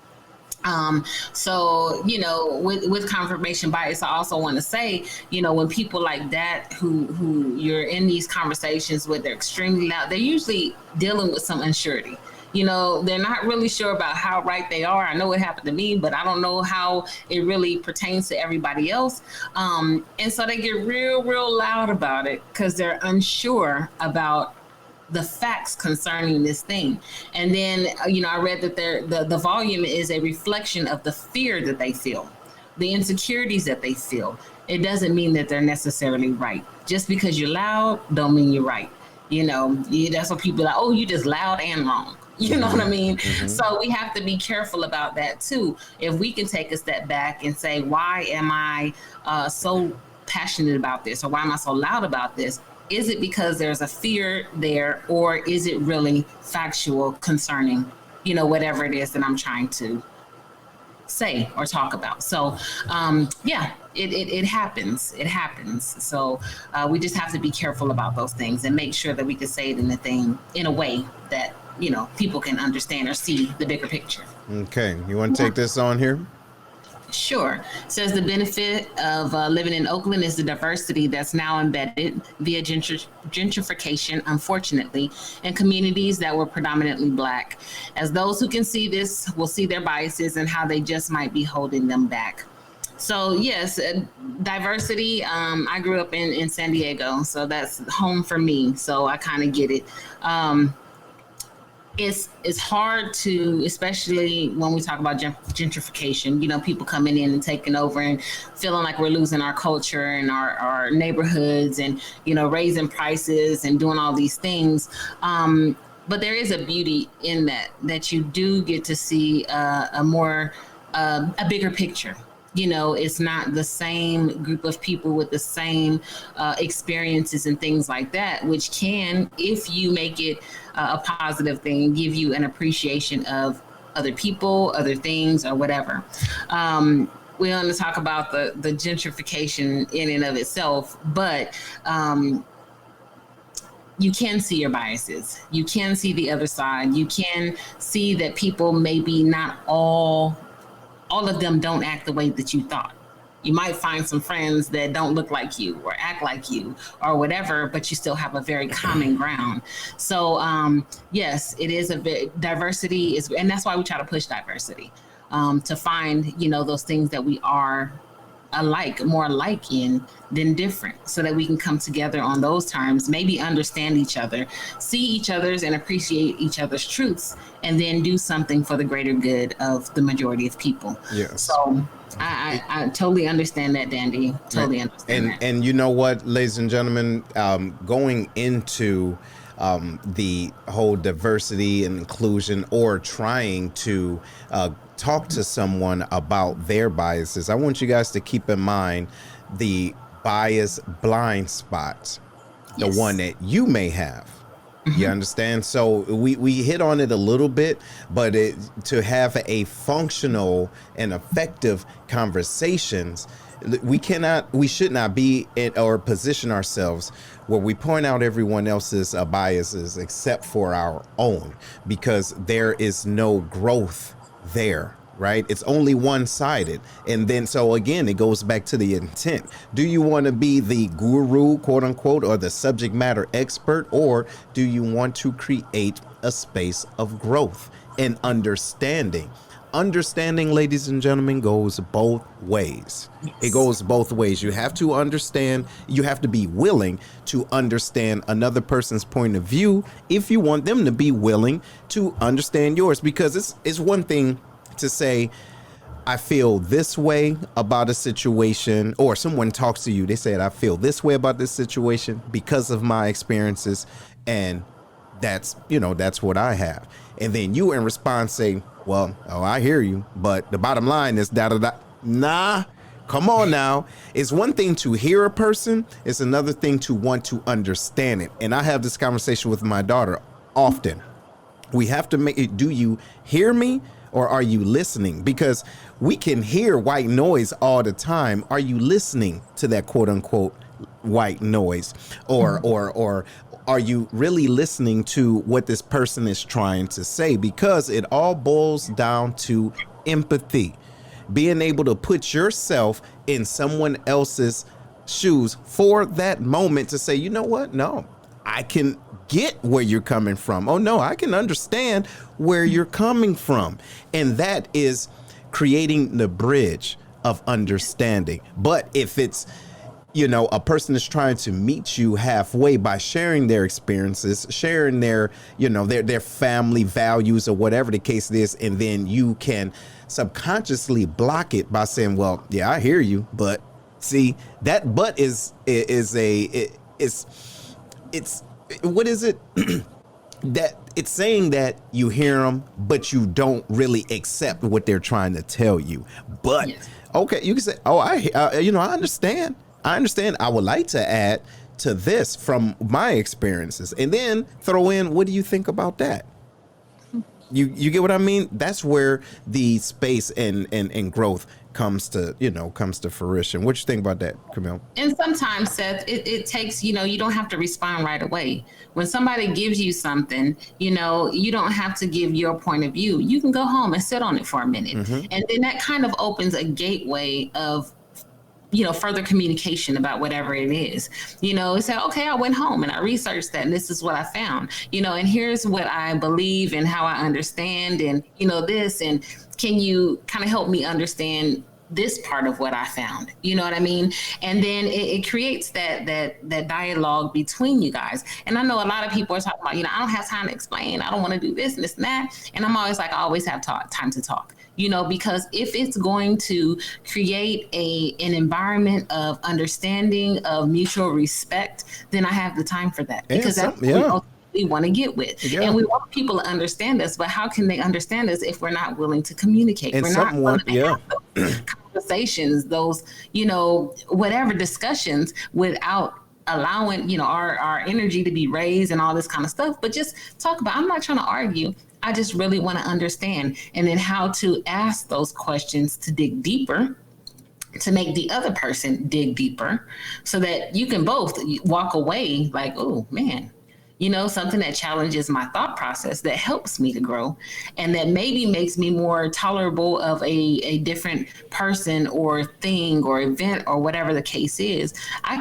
Speaker 3: With confirmation bias, I also want to say, when people like that who you're in these conversations with, they're extremely loud, they're usually dealing with some unsurety. They're not really sure about how right they are. I know it happened to me, but I don't know how it really pertains to everybody else. And so they get real, real loud about it because they're unsure about the facts concerning this thing. And then, I read that the volume is a reflection of the fear that they feel, the insecurities that they feel. It doesn't mean that they're necessarily right. Just because you're loud don't mean you're right. That's what people are like, oh, you just loud and wrong. You know what I mean? Mm-hmm. So we have to be careful about that too. If we can take a step back and say, why am I so passionate about this? Or why am I so loud about this? Is it because there's a fear there, or is it really factual concerning, whatever it is that I'm trying to say or talk about? So, it happens. It happens. So we just have to be careful about those things and make sure that we can say it in a way that, people can understand or see the bigger picture.
Speaker 2: Okay. You want to take this on here?
Speaker 3: Sure. Says the benefit of living in Oakland is the diversity that's now embedded via gentrification, unfortunately, in communities that were predominantly Black. As those who can see this will see their biases and how they just might be holding them back. So yes, diversity. I grew up in San Diego, so that's home for me. So I kind of get it. It's hard to, especially when we talk about gentrification, people coming in and taking over and feeling like we're losing our culture and our neighborhoods and, raising prices and doing all these things. But there is a beauty in that you do get to see a bigger picture. It's not the same group of people with the same experiences and things like that, which can, if you make it a positive thing, give you an appreciation of other people, other things, or whatever. We want to talk about the gentrification in and of itself, but you can see your biases. You can see the other side. You can see that people maybe not all of them don't act the way that you thought. You might find some friends that don't look like you or act like you or whatever, but you still have a very common ground. So yes, it is diversity is, and that's why we try to push diversity, to find, those things that we are more alike in than different, so that we can come together on those terms, maybe understand each other, see each other's and appreciate each other's truths, and then do something for the greater good of the majority of people.
Speaker 2: Yes.
Speaker 3: So I totally understand that, Dandy. Totally understand that.
Speaker 2: And you know what, ladies and gentlemen, going into the whole diversity and inclusion, or trying to talk to someone about their biases, I want you guys to keep in mind the bias blind spot, the one that you may have. You understand? So we hit on it a little bit, but to have a functional and effective conversations, we should not be in or position ourselves where we point out everyone else's biases except for our own, because there is no growth there. Right? It's only one-sided. And then, so again, it goes back to the intent. Do you want to be the guru, quote unquote, or the subject matter expert, or do you want to create a space of growth and understanding? Understanding, ladies and gentlemen, goes both ways. Yes. It goes both ways. You have to understand, you have to be willing to understand another person's point of view if you want them to be willing to understand yours, because it's one thing to say, I feel this way about a situation, or someone talks to you, they said, I feel this way about this situation because of my experiences, and that's what I have. And then you in response say, well, I hear you, but the bottom line is da-da-da. Nah, come on now. It's one thing to hear a person, it's another thing to want to understand it. And I have this conversation with my daughter often. We have to make it, do you hear me? Or are you listening? Because we can hear white noise all the time. Are you listening to that quote unquote white noise? Or are you really listening to what this person is trying to say? Because it all boils down to empathy. Being able to put yourself in someone else's shoes for that moment to say, you know what? No, I can get where you're coming from. Oh no, I can understand where you're coming from. And that is creating the bridge of understanding. But if it's, a person is trying to meet you halfway by sharing their experiences, sharing their, their family values or whatever the case is, and then you can subconsciously block it by saying, well, yeah, I hear you, but see, that but is what is it? That it's saying that you hear them, but you don't really accept what they're trying to tell you. But yes. Okay, you can say, oh, I understand. I would like to add to this from my experiences, and then throw in, what do you think about that? You get what I mean? That's where the space and growth comes to fruition. What you think about that, Camille?
Speaker 3: And sometimes, Seth, it takes, you don't have to respond right away. When somebody gives you something, you don't have to give your point of view. You can go home and sit on it for a minute. Mm-hmm. And then that kind of opens a gateway of further communication about whatever it is. It's like, okay, I went home and I researched that and this is what I found, and here's what I believe and how I understand and, this, and can you kind of help me understand this part of what I found? You know what I mean? And then it creates that dialogue between you guys. And I know a lot of people are talking about, I don't have time to explain. I don't want to do this and this and that. And I'm always like, I always have time to talk. Because if it's going to create an environment of understanding, of mutual respect, then I have the time for that. Because that's what we want to get with. Yeah. And we want people to understand us, but how can they understand us if we're not willing to communicate?
Speaker 2: And
Speaker 3: we're not willing to have those conversations, those, whatever discussions without allowing, our energy to be raised and all this kind of stuff. But just talk about, I'm not trying to argue. I just really want to understand, and then how to ask those questions to dig deeper, to make the other person dig deeper, so that you can both walk away like, oh man, something that challenges my thought process, that helps me to grow, and that maybe makes me more tolerable of a different person or thing or event or whatever the case is. I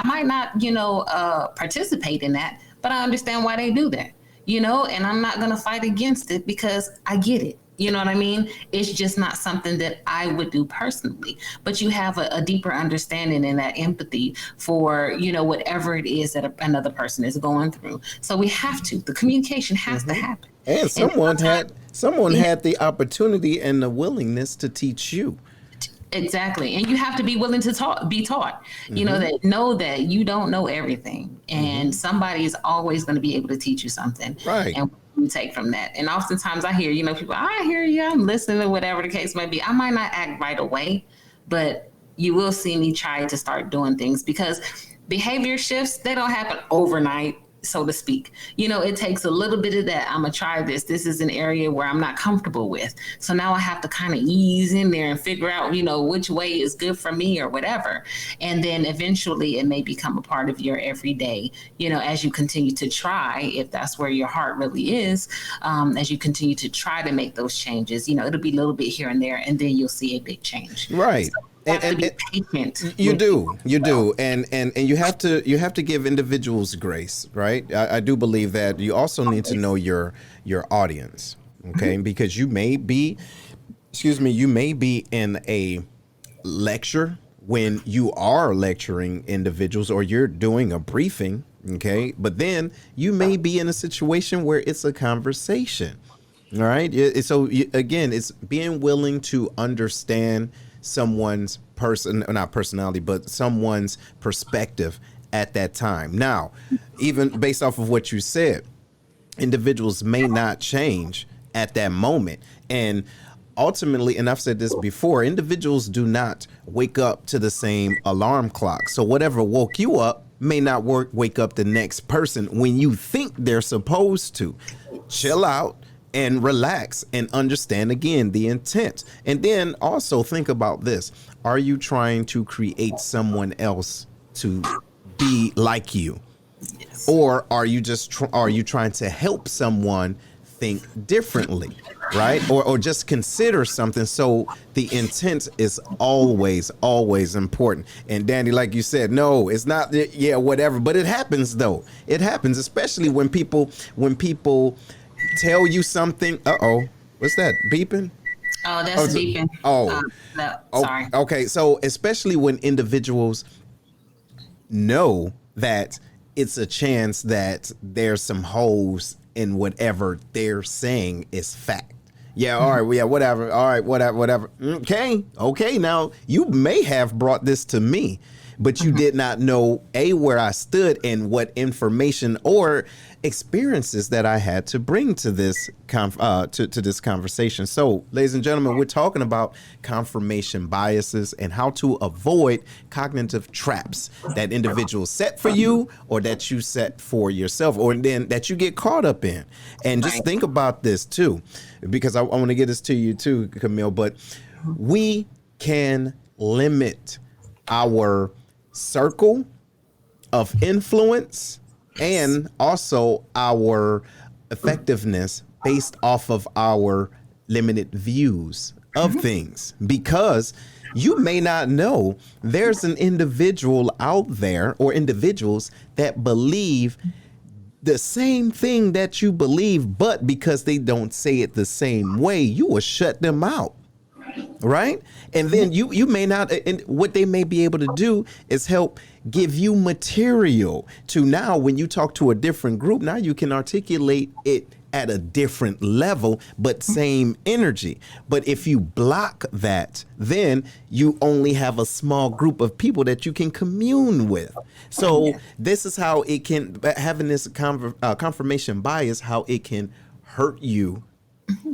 Speaker 3: might not, participate in that, but I understand why they do that. And I'm not going to fight against it because I get it. You know what I mean? It's just not something that I would do personally, but you have a deeper understanding and that empathy for, whatever it is that another person is going through. So we have to, the communication has to happen.
Speaker 2: And someone had the opportunity and the willingness to teach you.
Speaker 3: Exactly. And you have to be willing to be taught, know that you don't know everything, and somebody is always going to be able to teach you something.
Speaker 2: Right.
Speaker 3: And you take from that. And oftentimes I hear, people, I hear you, I'm listening, or whatever the case may be. I might not act right away, but you will see me try to start doing things, because behavior shifts, they don't happen overnight. so to speak. It takes a little bit of that. I'm going to try this. This is an area where I'm not comfortable with. So now I have to kind of ease in there and figure out, which way is good for me or whatever. And then eventually it may become a part of your everyday, as you continue to try, if that's where your heart really is, as you continue to try to make those changes, it'll be a little bit here and there, and then you'll see a big change.
Speaker 2: Right.
Speaker 3: So, and be patient.
Speaker 2: You do, and you have to give individuals grace, right? I do believe that you also need to know your audience, okay? Because you may be in a lecture when you are lecturing individuals, or you're doing a briefing, okay? But then you may be in a situation where it's a conversation, all right? So again, it's being willing to understand someone's not personality, but someone's perspective at that time. Now, even based off of what you said, individuals may not change at that moment. And ultimately, and I've said this before, individuals do not wake up to the same alarm clock. So whatever woke you up may not wake up the next person when you think they're supposed to. Chill out and relax and understand, again, the intent. And then also think about this. Are you trying to create someone else to be like you?
Speaker 3: Yes.
Speaker 2: Or are you just are you trying to help someone think differently, right? Or just consider something? So the intent is always important. And Danny, like you said, no, it's not, whatever. But it happens, though. It happens, especially when people tell you something. What's that beeping?
Speaker 3: Oh, that's beeping. No, sorry.
Speaker 2: Okay, so especially when individuals know that it's a chance that there's some holes in whatever they're saying is fact. Yeah, all right, whatever. All right, whatever. Okay, now you may have brought this to me, but you did not know where I stood and what information or experiences that I had to bring to this to this conversation. So, ladies and gentlemen, we're talking about confirmation biases and how to avoid cognitive traps that individuals set for you, or that you set for yourself, or then that you get caught up in. And just think about this too, because I want to get this to you too, Camille, but we can limit our circle of influence and also our effectiveness based off of our limited views of things, because you may not know there's an individual out there, or individuals that believe the same thing that you believe, but because they don't say it the same way, you will shut them out. Right. And then you may not. And what they may be able to do is help give you material to, now when you talk to a different group, now you can articulate it at a different level, but same energy. But if you block that, then you only have a small group of people that you can commune with. So this is how it can, having this confirmation bias, how it can hurt you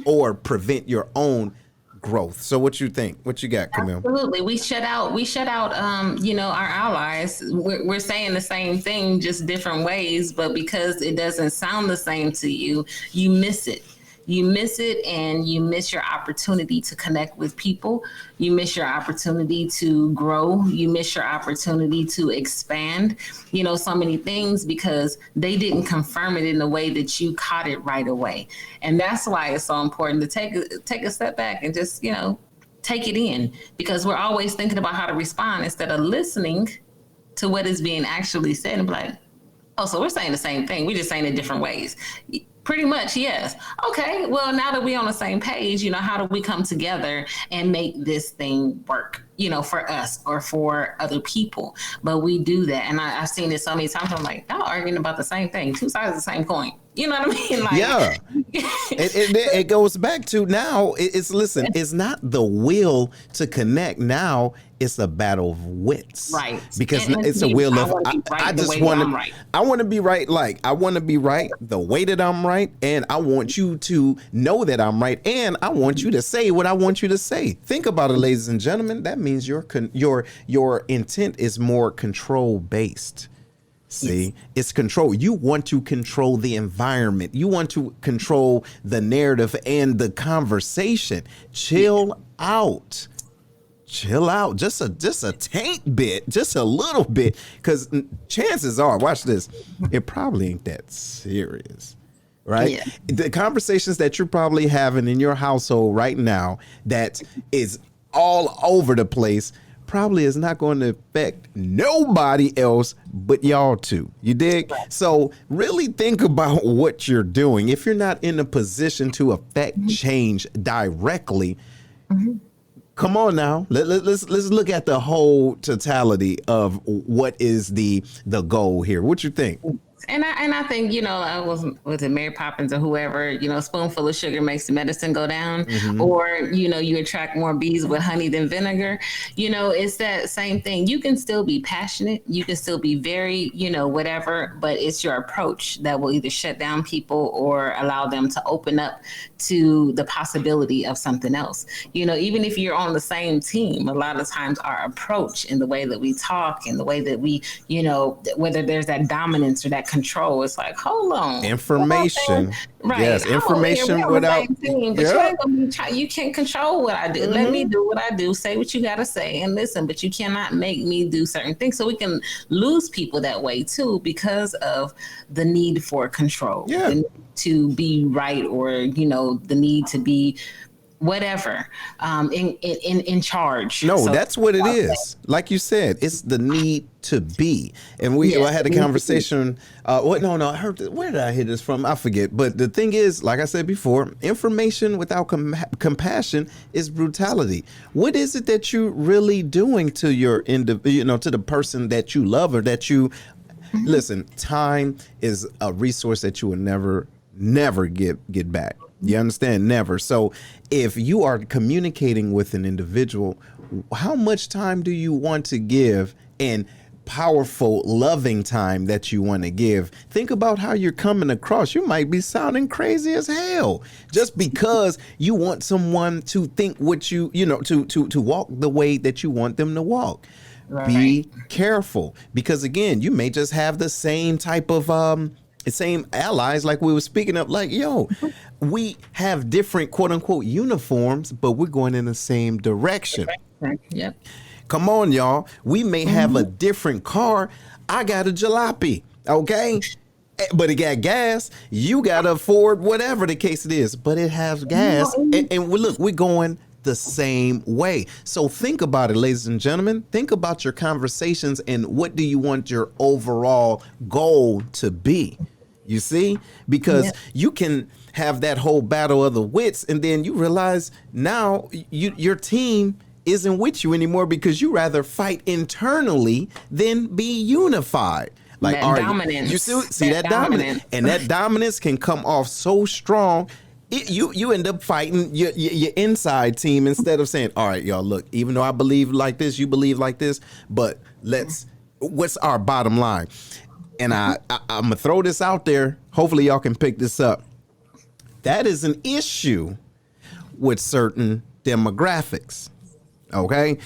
Speaker 2: or prevent your own growth. So what you think? What you got, Camille?
Speaker 3: Absolutely. We shut out our allies. We're saying the same thing, just different ways, but because it doesn't sound the same to you, you miss it. You miss it, and you miss your opportunity to connect with people. You miss your opportunity to grow. You miss your opportunity to expand, so many things, because they didn't confirm it in the way that you caught it right away. And that's why it's so important to take a step back and just, take it in, because we're always thinking about how to respond instead of listening to what is being actually said and be like, oh, so we're saying the same thing. We're just saying it different ways. Pretty much, yes. Okay, well, now that we're on the same page, how do we come together and make this thing work, for us or for other people? But we do that. And I've seen it so many times. I'm like, y'all arguing about the same thing, two sides of the same coin. You know what I mean? Like,
Speaker 2: yeah. It goes back to now. It's not the will to connect. Now it's a battle of wits,
Speaker 3: right?
Speaker 2: Because it's a will of I just want to. I want to be right. Like, I want to be right the way that I'm right, and I want you to know that I'm right, and I want you to say what I want you to say. Think about it, ladies and gentlemen. That means your intent is more control based. See, it's control. You want to control the environment. You want to control the narrative and the conversation. Chill out. Chill out. Just a taint bit, just a little bit. Because chances are, watch this, it probably ain't that serious. Right? Yeah. The conversations that you're probably having in your household right now that is all over the place probably is not going to affect nobody else but y'all two. You dig? Right. So really think about what you're doing. If you're not in a position to affect change directly, come on now. Let's look at the whole totality of what is the goal here. What you think?
Speaker 3: And I think, I was it Mary Poppins or whoever, a spoonful of sugar makes the medicine go down, or, you attract more bees with honey than vinegar. It's that same thing. You can still be passionate. You can still be very, whatever, but it's your approach that will either shut down people or allow them to open up to the possibility of something else. Even if you're on the same team, a lot of times our approach in the way that we talk and the way that we, whether there's that dominance or that control, it's like, hold on.
Speaker 2: Information.
Speaker 3: Right.
Speaker 2: Yes, information without.
Speaker 3: Team, but you ain't gonna you can't control what I do. Let me do what I do. Say what you gotta say and listen, but you cannot make me do certain things. So we can lose people that way too because of the need for control.
Speaker 2: Yeah.
Speaker 3: The need to be right, or the need to be whatever, in charge.
Speaker 2: No, so that's what it is. Like you said, it's the need to be. And I had a conversation. I heard where did I hear this from? I forget. But the thing is, like I said before, information without compassion is brutality. What is it that you're really doing to your to the person that you love or that you listen? Time is a resource that you will never get back. You understand? Never. So if you are communicating with an individual, how much time do you want to give, and powerful, loving time that you want to give? Think about how you're coming across. You might be sounding crazy as hell just because you want someone to think what you to walk the way that you want them to walk. Right. Be careful, because again, you may just have the same type of same allies like we were speaking of, like, we have different quote unquote uniforms, but we're going in the same direction.
Speaker 3: Yep.
Speaker 2: Come on, y'all. We may have a different car. I got a jalopy, okay? But it got gas. You got a Ford, whatever the case it is, but it has gas. And we're going the same way. So think about it, ladies and gentlemen. Think about your conversations and what do you want your overall goal to be? You see? Because you can have that whole battle of the wits, and then you realize now your team isn't with you anymore because you rather fight internally than be unified. Like,
Speaker 3: that dominance.
Speaker 2: You see that dominance, and that dominance can come off so strong. You end up fighting your inside team instead of saying, all right, y'all, look, even though I believe like this, you believe like this, but what's our bottom line? And I'm going to throw this out there. Hopefully y'all can pick this up. That is an issue with certain demographics. Okay?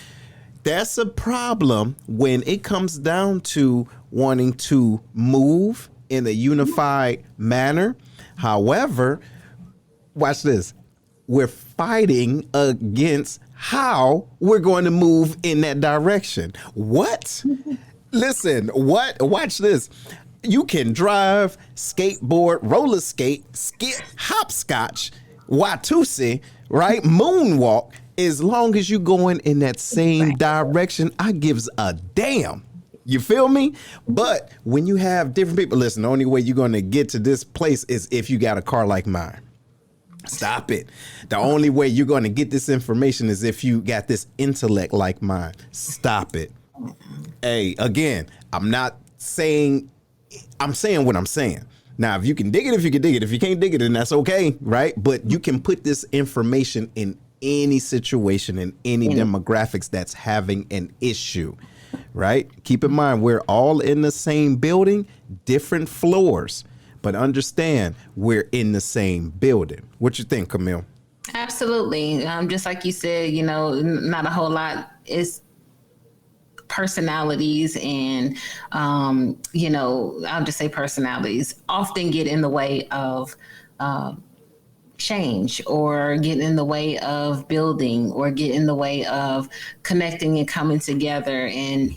Speaker 2: That's a problem when it comes down to wanting to move in a unified manner. However, watch this. We're fighting against how we're going to move in that direction. What? Listen, what? Watch this. You can drive, skateboard, roller skate, skip, hopscotch, Watusi, right? Moonwalk, as long as you're going in that same direction. I gives a damn. You feel me? But when you have different people, listen, the only way you're going to get to this place is if you got a car like mine. Stop it. The only way you're going to get this information is if you got this intellect like mine. Stop it. Hey, again, I'm saying what I'm saying. Now, if you can dig it, you can dig it. If you can't dig it, then that's okay, right? But you can put this information in any situation, in any demographics that's having an issue, right? Keep in mind, we're all in the same building, different floors, but understand we're in the same building. What you think, Camille?
Speaker 3: Absolutely. Just like you said, not a whole lot is personalities and, I'll just say personalities often get in the way of change, or get in the way of building, or get in the way of connecting and coming together and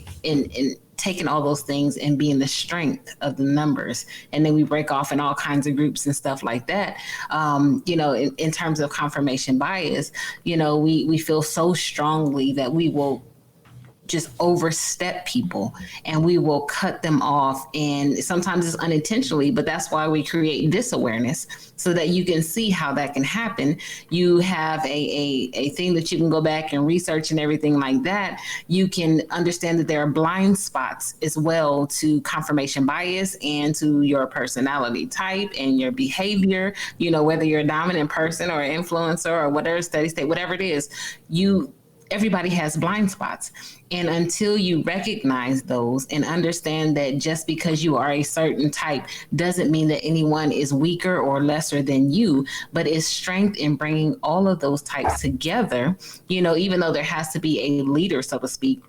Speaker 3: taking all those things and being the strength of the numbers. And then we break off in all kinds of groups and stuff like that. In terms of confirmation bias, we feel so strongly that we will just overstep people and we will cut them off. And sometimes it's unintentionally, but that's why we create this awareness so that you can see how that can happen. You have a thing that you can go back and research and everything like that. You can understand that there are blind spots as well to confirmation bias and to your personality type and your behavior, whether you're a dominant person or an influencer or whatever, steady state, whatever it is, everybody has blind spots. And until you recognize those and understand that just because you are a certain type doesn't mean that anyone is weaker or lesser than you, but is strength in bringing all of those types together, even though there has to be a leader, so to speak,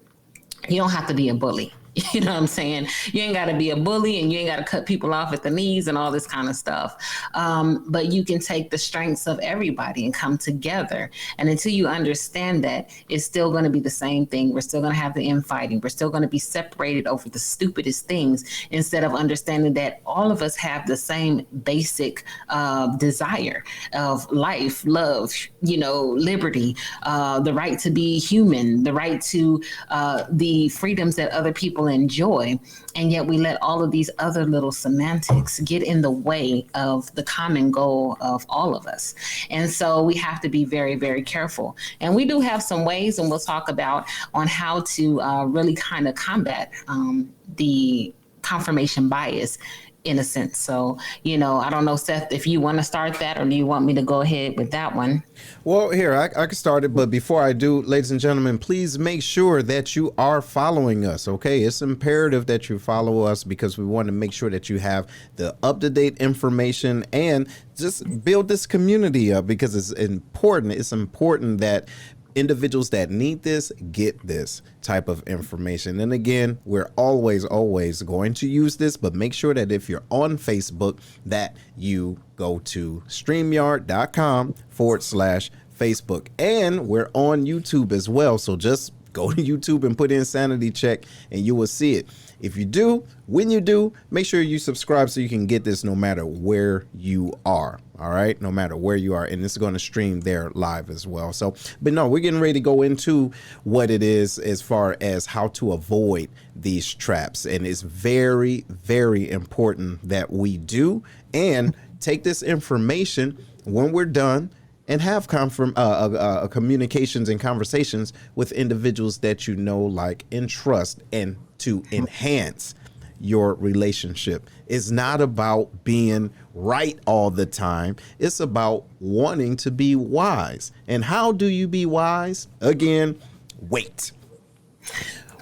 Speaker 3: you don't have to be a bully. You know what I'm saying? You ain't got to be a bully and you ain't got to cut people off at the knees and all this kind of stuff. But you can take the strengths of everybody and come together. And until you understand that, it's still going to be the same thing. We're still going to have the infighting. We're still going to be separated over the stupidest things instead of understanding that all of us have the same basic desire of life, love, liberty, the right to be human, the right to the freedoms that other people enjoy. And yet we let all of these other little semantics get in the way of the common goal of all of us. And so we have to be very, very careful. And we do have some ways, and we'll talk about on how to really kind of combat the confirmation bias in a sense. So, I don't know, Seth, if you want to start that, or do you want me to go ahead with that one?
Speaker 2: Well, here, I can start it. But before I do, ladies and gentlemen, please make sure that you are following us. OK, it's imperative that you follow us because we want to make sure that you have the up-to-date information and just build this community up, because it's important. It's important that individuals that need this get this type of information. And again, we're always going to use this, but make sure that if you're on Facebook that you go to streamyard.com/Facebook. And we're on YouTube as well. So just go to YouTube and put in Sanity Check and you will see it. If you do, when you do, make sure you subscribe so you can get this no matter where you are. All right, no matter where you are. And it's going to stream there live as well. So, but no, we're getting ready to go into what it is as far as how to avoid these traps. And it's very, very important that we do and take this information when we're done and have communications and conversations with individuals that you know, like, and trust, and to enhance your relationship. It's not about being right all the time. It's about wanting to be wise. And how do you be wise? Again, wait.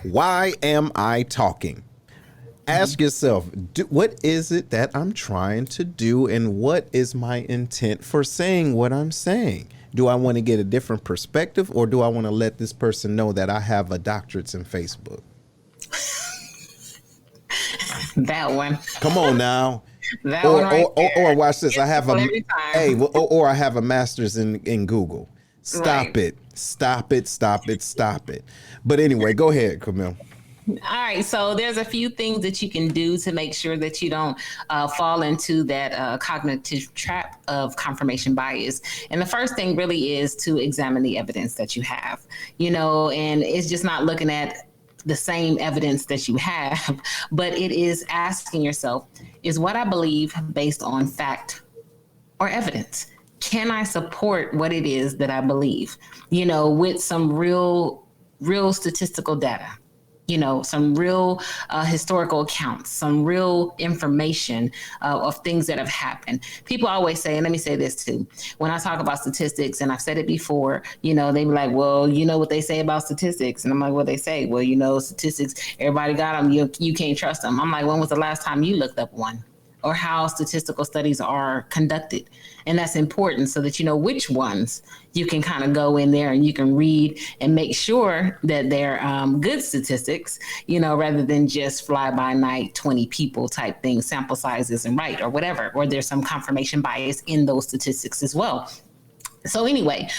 Speaker 2: Why am I talking? Ask yourself, what is it that I'm trying to do, and what is my intent for saying what I'm saying? Do I want to get a different perspective, or do I want to let this person know that I have a doctorate in Facebook?
Speaker 3: That one.
Speaker 2: Come on now.
Speaker 3: That one right
Speaker 2: or watch this. I have I have a master's in Google. Stop it. Stop it. But anyway, go ahead, Camille.
Speaker 3: All right. So there's a few things that you can do to make sure that you don't fall into that cognitive trap of confirmation bias. And the first thing really is to examine the evidence that you have, and it's just not looking at the same evidence that you have, but it is asking yourself, is what I believe based on fact or evidence? Can I support what it is that I believe, with some real statistical data? Some real historical accounts, some real information of things that have happened. People always say, and let me say this too, when I talk about statistics, and I've said it before, they be like, well, what they say about statistics? And I'm like, what they say? Well, statistics, everybody got them. You can't trust them. I'm like, when was the last time you looked up one? or how statistical studies are conducted. And that's important so that you know which ones you can kind of go in there and you can read and make sure that they're good statistics, you know, rather than just fly by night 20 people type thing, sample size isn't right or whatever, or there's some confirmation bias in those statistics as well. So anyway,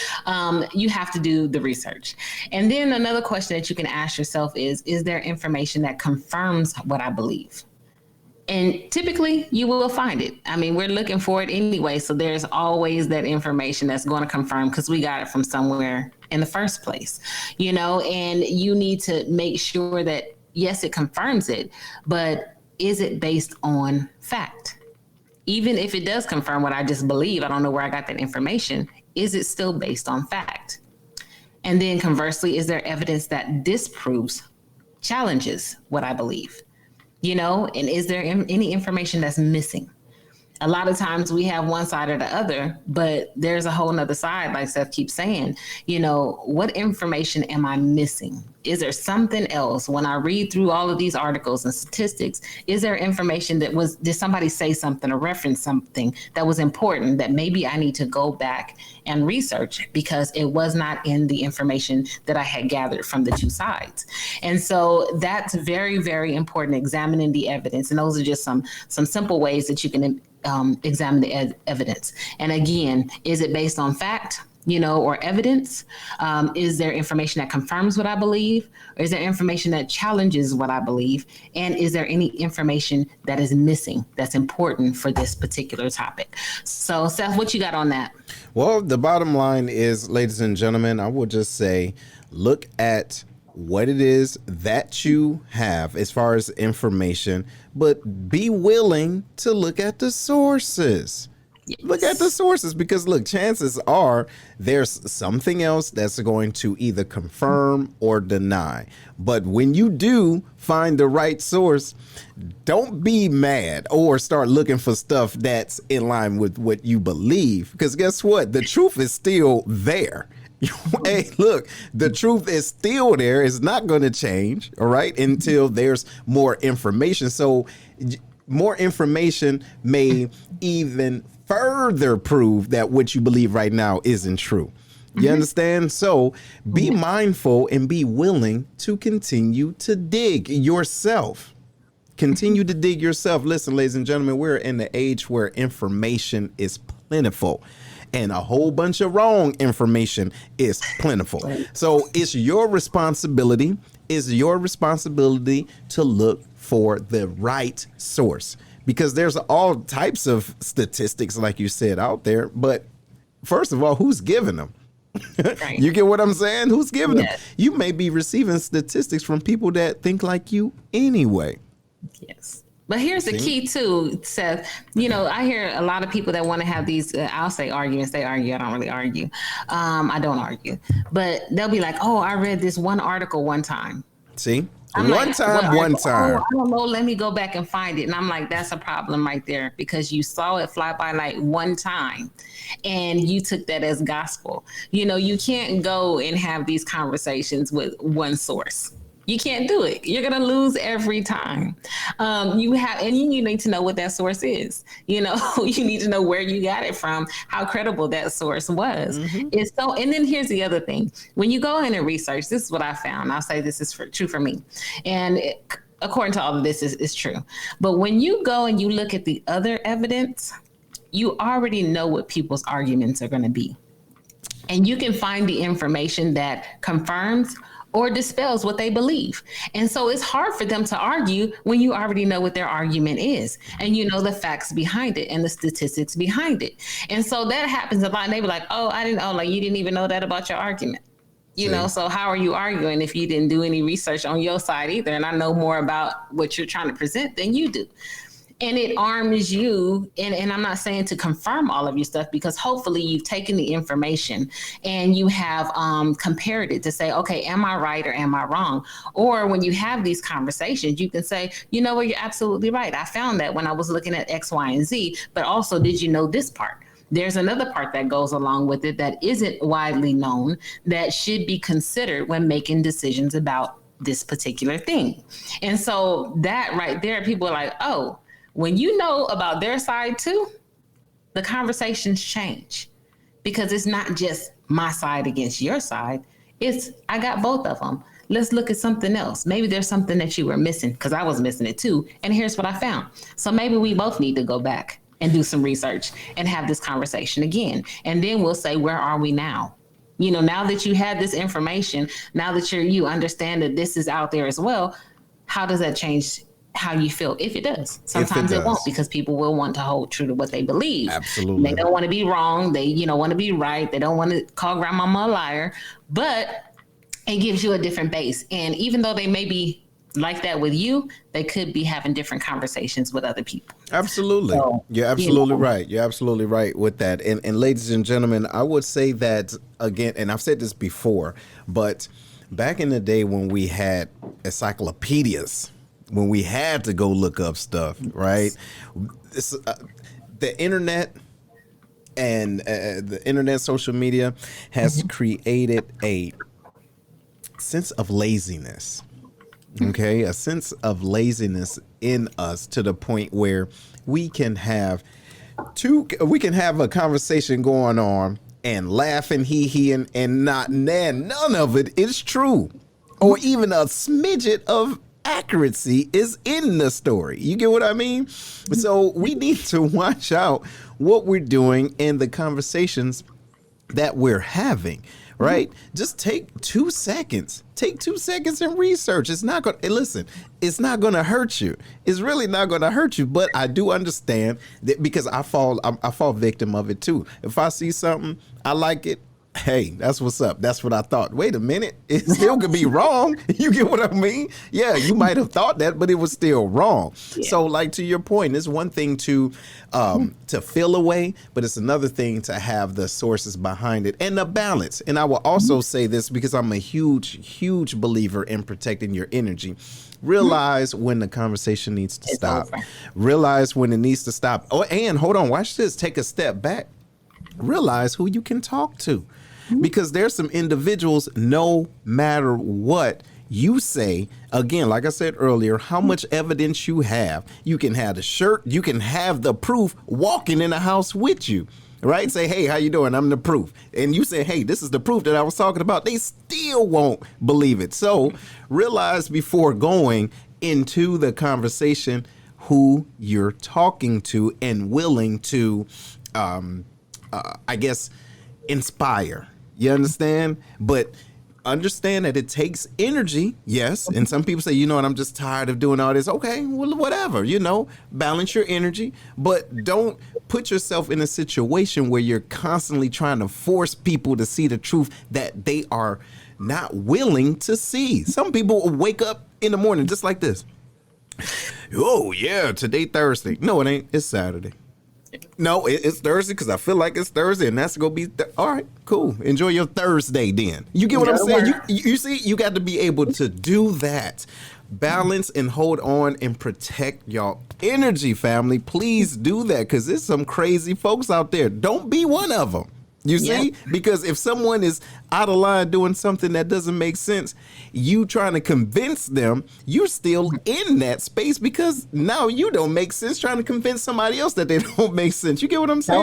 Speaker 3: you have to do the research. And then another question that you can ask yourself is there information that confirms what I believe? And typically you will find it. I mean, we're looking for it anyway. So there's always that information that's going to confirm because we got it from somewhere in the first place, you know, and you need to make sure that, yes, it confirms it, but is it based on fact? Even if it does confirm what I just believe, I don't know where I got that information. Is it still based on fact? And then conversely, is there evidence that disproves, challenges what I believe? You know, and is there any information that's missing? A lot of times we have one side or the other, but there's a whole nother side, like Seth keeps saying, you know, what information am I missing? Is there something else? When I read through all of these articles and statistics, is there information did somebody say something or reference something that was important that maybe I need to go back and research because it was not in the information that I had gathered from the two sides? And so that's very, very important, examining the evidence. And those are just some simple ways that you can examine the evidence. And again, is it based on fact, you know, or evidence? Is there information that confirms what I believe? Or is there information that challenges what I believe? And is there any information that is missing that's important for this particular topic? So, Seth, what you got on that?
Speaker 2: Well, the bottom line is, ladies and gentlemen, I will just say, look at what it is that you have as far as information, but be willing to look at the sources. Yes. Look at the sources, because look, chances are there's something else that's going to either confirm or deny. But when you do find the right source, don't be mad or start looking for stuff that's in line with what you believe, because guess what? The truth is still there. Hey, look, the truth is still there. It's not going to change, all right, until there's more information. So more information may even further prove that what you believe right now isn't true. You understand? So be mindful and be willing to continue to dig yourself. Continue to dig yourself. Listen, ladies and gentlemen, we're in the age where information is plentiful. And a whole bunch of wrong information is plentiful. So it's your responsibility. It's your responsibility to look for the right source, because there's all types of statistics, like you said, out there. But first of all, who's giving them? Right. You get what I'm saying? Who's giving them? You may be receiving statistics from people that think like you anyway.
Speaker 3: Yes. But here's the key too, Seth. You know, I hear a lot of people that want to have these, I'll say arguments. They argue. I don't really argue. I don't argue. But they'll be like, oh, I read this one article one time.
Speaker 2: See? One time.
Speaker 3: Oh, I don't know. Let me go back and find it. And I'm like, that's a problem right there, because you saw it fly by night one time and you took that as gospel. You know, you can't go and have these conversations with one source. You can't do it. You're going to lose every time. You need to know what that source is. You know, you need to know where you got it from, how credible that source was. Mm-hmm. And then here's the other thing. When you go in and research, this is what I found. I'll say this is true for me. And according to all of this, is true. But when you go and you look at the other evidence, you already know what people's arguments are going to be. And you can find the information that confirms or dispels what they believe. And so it's hard for them to argue when you already know what their argument is, and you know the facts behind it and the statistics behind it. And so that happens a lot. And they be like, oh, I didn't know, like, you didn't even know that about your argument. You know, so how are you arguing if you didn't do any research on your side either? And I know more about what you're trying to present than you do. And it arms you, and I'm not saying to confirm all of your stuff, because hopefully you've taken the information and you have compared it to say, okay, am I right or am I wrong? Or when you have these conversations, you can say, you know what, you're absolutely right. I found that when I was looking at X, Y, and Z, but also, did you know this part? There's another part that goes along with it that isn't widely known that should be considered when making decisions about this particular thing. And so that right there, people are like, oh, when you know about their side too, the conversations change, because it's not just my side against your side. It's, I got both of them. Let's look at something else. Maybe there's something that you were missing, because I was missing it too. And here's what I found. So maybe we both need to go back and do some research and have this conversation again. And then we'll say, where are we now? You know, now that you had this information, now that you understand that this is out there as well, how does that change how you feel? If it does. Sometimes it won't, because people will want to hold true to what they believe.
Speaker 2: Absolutely.
Speaker 3: They don't want to be wrong. They, want to be right. They don't want to call grandmama a liar, but it gives you a different base. And even though they may be like that with you, they could be having different conversations with other people.
Speaker 2: Absolutely. So, you're absolutely right. You're absolutely right with that. And ladies and gentlemen, I would say that again, and I've said this before, but back in the day when we had encyclopedias, when we had to go look up stuff, right? This, the internet and the internet, social media has created a sense of laziness. Okay, a sense of laziness in us, to the point where we can have a conversation going on and laugh and hee and none of it is true, or even a smidget of accuracy is in the story. You get what I mean? So we need to watch out what we're doing and the conversations that we're having. Right? Just take 2 seconds. Take 2 seconds and research. It's not going to, listen, it's not going to hurt you. It's really not going to hurt you. But I do understand that, because I fall victim of it too. If I see something, I like it. Hey, that's what's up. That's what I thought. Wait a minute. It still could be wrong. You get what I mean? Yeah, you might have thought that, but it was still wrong. Yeah. So like, to your point, it's one thing to feel away, but it's another thing to have the sources behind it and the balance. And I will also say this, because I'm a huge believer in protecting your energy. Realize when the conversation needs to stop. Realize when it needs to stop. Oh, and hold on, watch this. Take a step back. Realize who you can talk to. Because there's some individuals, no matter what you say, again, like I said earlier, how much evidence you have, you can have the shirt, you can have the proof walking in the house with you, right? Say, hey, how you doing? I'm the proof. And you say, hey, this is the proof that I was talking about. They still won't believe it. So realize before going into the conversation who you're talking to, and willing to, I guess, inspire. You understand? But understand that it takes energy. Yes. And some people say, you know what, I'm just tired of doing all this. Okay, well, whatever, balance your energy, but don't put yourself in a situation where you're constantly trying to force people to see the truth that they are not willing to see. Some people will wake up in the morning just like this. Oh yeah, today Thursday. No, it ain't. It's Saturday. No, it's Thursday because I feel like it's Thursday, and that's going to be all right, cool. Enjoy your Thursday then. You get what I'm saying? You see, you got to be able to do that. Balance and hold on and protect y'all energy, family. Please do that, because there's some crazy folks out there. Don't be one of them. You see? Because if someone is out of line doing something that doesn't make sense, you trying to convince them, you're still in that space, because now you don't make sense trying to convince somebody else that they don't make sense. You get what I'm saying?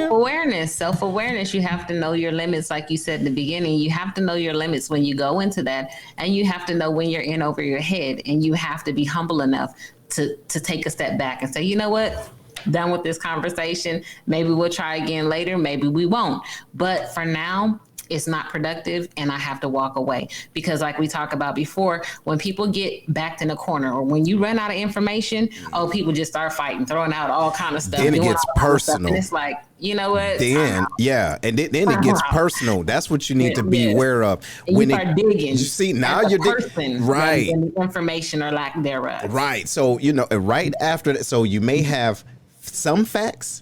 Speaker 3: Self-awareness. You have to know your limits. Like you said in the beginning, you have to know your limits when you go into that, and you have to know when you're in over your head, and you have to be humble enough to take a step back and say, you know what? Done with this conversation. Maybe we'll try again later. Maybe we won't. But for now, it's not productive, and I have to walk away. Because like we talked about before, when people get backed in a corner, or when you run out of information, people just start fighting, throwing out all kind of stuff.
Speaker 2: Then it gets personal.
Speaker 3: And it's like, you know what?
Speaker 2: Then it gets personal. That's what you need to be aware of.
Speaker 3: And when you start digging. You
Speaker 2: see, now you're digging. Right.
Speaker 3: And the information or lack thereof.
Speaker 2: Right. So, right after that, so you may have some facts,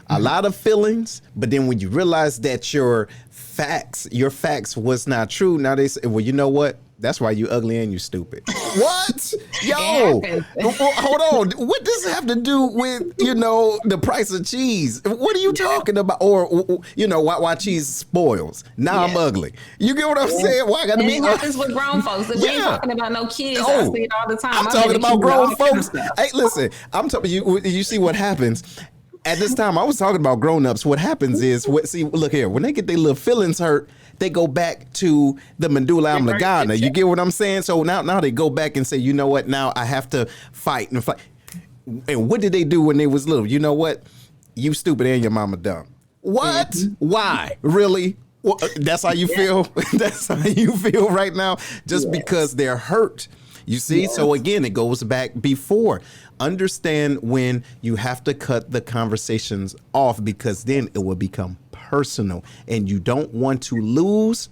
Speaker 2: a lot of feelings, but then when you realize that your facts was not true, now they say, well, you know what? That's why you ugly and you stupid. What? Yo, hold on. What does it have to do with, the price of cheese? What are you talking about? Or, why cheese spoils? Now I'm ugly. You get what I'm saying? Why I got to be
Speaker 3: ugly? It happens with grown folks. We ain't talking about no kids. I see it all the time.
Speaker 2: I'm talking about grown folks. Hey, listen, I'm talking you see what happens. At this time, I was talking about grown-ups. What happens is, look here, when they get their little feelings hurt, they go back to the medulla oblongata. You get what I'm saying? So now they go back and say, you know what? Now I have to fight and fight. And what did they do when they was little? You know what? You stupid and your mama dumb. What? Mm-hmm. Why? Really? Well, that's how you feel? That's how you feel right now? Just because they're hurt. You see? So again, it goes back before. Understand when you have to cut the conversations off, because then it will become personal, and you don't want to lose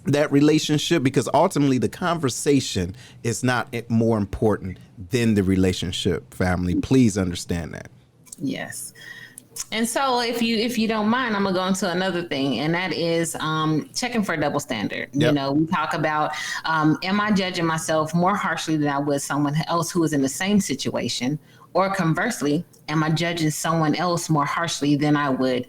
Speaker 2: that relationship, because ultimately the conversation is not more important than the relationship. Family, please understand that. Yes.
Speaker 3: And so if you don't mind, I'm gonna go into another thing, and that is checking for a double standard. Yep. We talk about, am I judging myself more harshly than I would someone else who is in the same situation? Or conversely, am I judging someone else more harshly than I would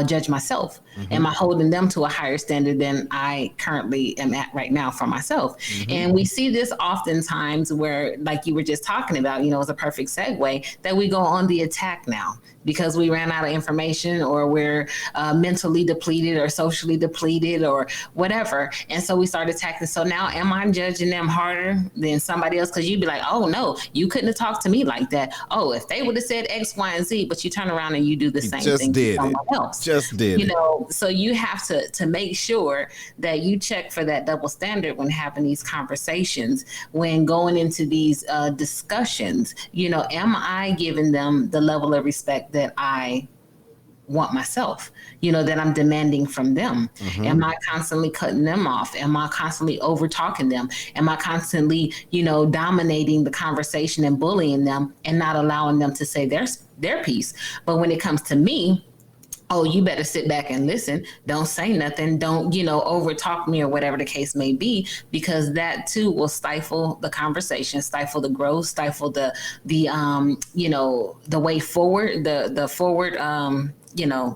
Speaker 3: judge myself? Mm-hmm. Am I holding them to a higher standard than I currently am at right now for myself? Mm-hmm. And we see this oftentimes where, like you were just talking about, it's a perfect segue, that we go on the attack now because we ran out of information, or we're mentally depleted or socially depleted or whatever. And so we start attacking. So now am I judging them harder than somebody else? Because you'd be like, oh, no, you couldn't have talked to me like that. Oh, if they would have said X, Y, and Z, but you turn around and you do the same thing to someone else.
Speaker 2: Just did.
Speaker 3: So you have to make sure that you check for that double standard when having these conversations, when going into these discussions. Am I giving them the level of respect that I want myself, that I'm demanding from them? Mm-hmm. Am I constantly cutting them off? Am I constantly over talking them? Am I constantly, dominating the conversation and bullying them and not allowing them to say their piece? But when it comes to me, oh, you better sit back and listen. Don't say nothing. Don't, over talk me or whatever the case may be, because that too will stifle the conversation, stifle the growth, stifle the way forward, the forward,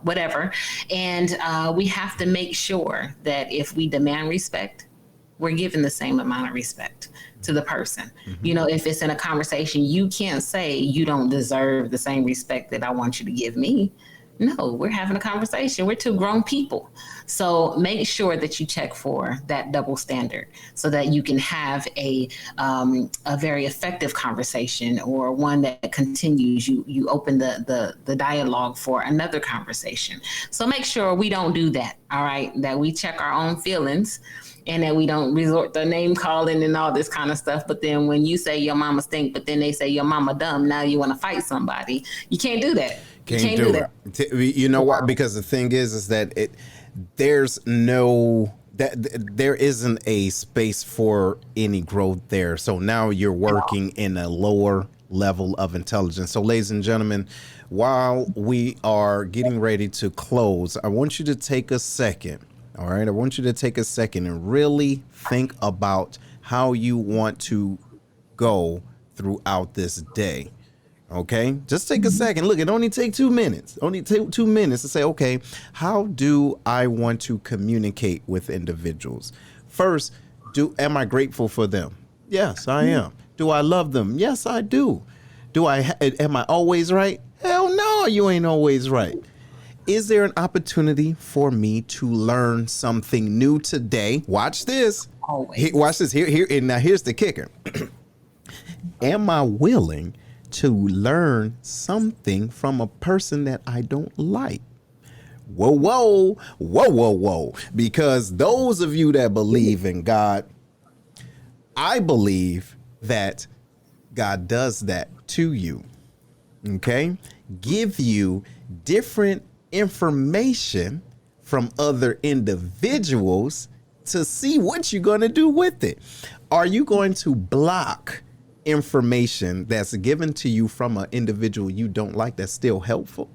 Speaker 3: whatever. And we have to make sure that if we demand respect, we're giving the same amount of respect to the person. Mm-hmm. If it's in a conversation, you can't say you don't deserve the same respect that I want you to give me. No, we're having a conversation. We're two grown people. So make sure that you check for that double standard so that you can have a very effective conversation, or one that continues. You open the dialogue for another conversation. So make sure we don't do that. All right. That we check our own feelings, and that we don't resort to name calling and all this kind of stuff. But then when you say your mama stink, but then they say your mama dumb, now you want to fight somebody. You can't do that.
Speaker 2: Can't do it. You know what? Because the thing is that there isn't a space for any growth there. So now you're working in a lower level of intelligence. So, ladies and gentlemen, while we are getting ready to close, I want you to take a second. All right. I want you to take a second and really think about how you want to go throughout this day. Okay, just take a second. Look, it only take 2 minutes. Only take 2 minutes to say, okay, how do I want to communicate with individuals? First, am I grateful for them? Yes, I am. Do I love them? Yes, I do. Am I always right? Hell no, you ain't always right. Is there an opportunity for me to learn something new today? Watch this.
Speaker 3: Always.
Speaker 2: Watch this. Here, and now here's the kicker. Am I willing to learn something from a person that I don't like? Whoa. Because those of you that believe in God, I believe that God does that to you. Okay? Give you different information from other individuals to see what you're going to do with it. Are you going to block information that's given to you from an individual you don't like that's still helpful?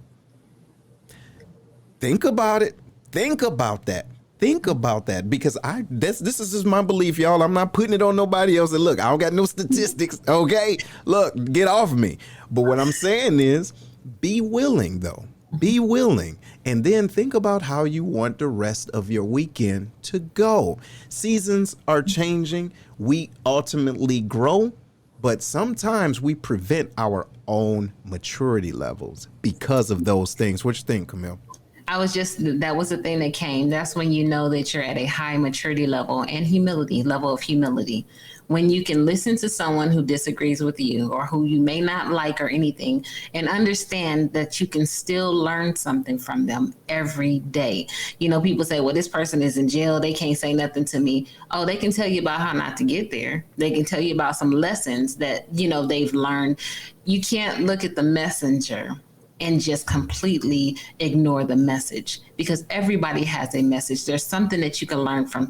Speaker 2: Think about it. Think about that. think about that, because this is just my belief, y'all. I'm not putting it on nobody else. And look, I don't got no statistics. Okay, look, get off me. But what I'm saying is, be willing though. Be willing. And then think about how you want the rest of your weekend to go. Seasons are changing. We ultimately grow, but sometimes we prevent our own maturity levels because of those things. What you think, Camille?
Speaker 3: That was the thing that came. That's when you know that you're at a high maturity level and level of humility. When you can listen to someone who disagrees with you or who you may not like or anything, and understand that you can still learn something from them every day. You know, people say, well, this person is in jail. They can't say nothing to me. Oh, they can tell you about how not to get there. They can tell you about some lessons that, you know, they've learned. You can't look at the messenger and just completely ignore the message, because everybody has a message. There's something that you can learn from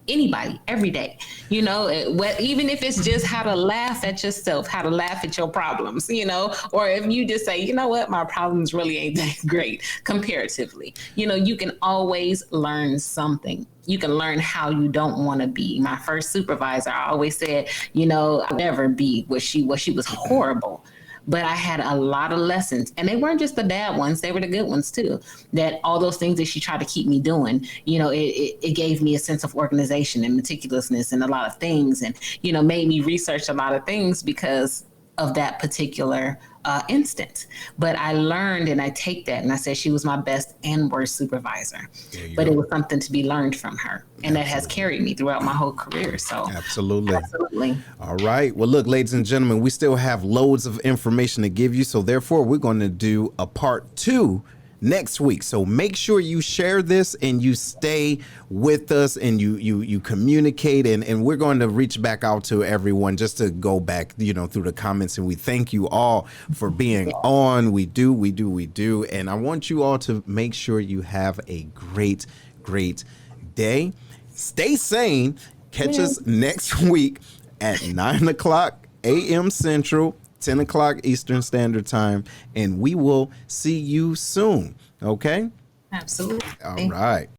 Speaker 3: anybody every day, you know, even if it's just how to laugh at yourself, how to laugh at your problems, you know, or if you just say, you know what, my problems really ain't that great comparatively, you know, you can always learn something. You can learn how you don't want to be. My first supervisor, I always said, you know, I'll never be what she was. She was horrible. But I had a lot of lessons, and they weren't just the bad ones. They were the good ones too. That all those things that she tried to keep me doing, you know, it gave me a sense of organization and meticulousness and a lot of things, and, you know, made me research a lot of things because of that particular instance. But I learned, and I take that, and I said she was my best and worst supervisor. But it was something to be learned from her. And that has carried me throughout my whole career. So
Speaker 2: Absolutely.
Speaker 3: Absolutely.
Speaker 2: All right. Well, look, ladies and gentlemen, we still have loads of information to give you. So therefore, we're going to do a part 2 next week. So make sure you share this and you stay with us and you communicate, and we're going to reach back out to everyone just to go back, you know, through the comments. And we thank you all for being on. We do. And I want you all to make sure you have a great day. Stay sane. Catch us next week at 9:00 a.m. Central, 10 o'clock Eastern Standard Time, and we will see you soon. Okay?
Speaker 3: Absolutely.
Speaker 2: All right.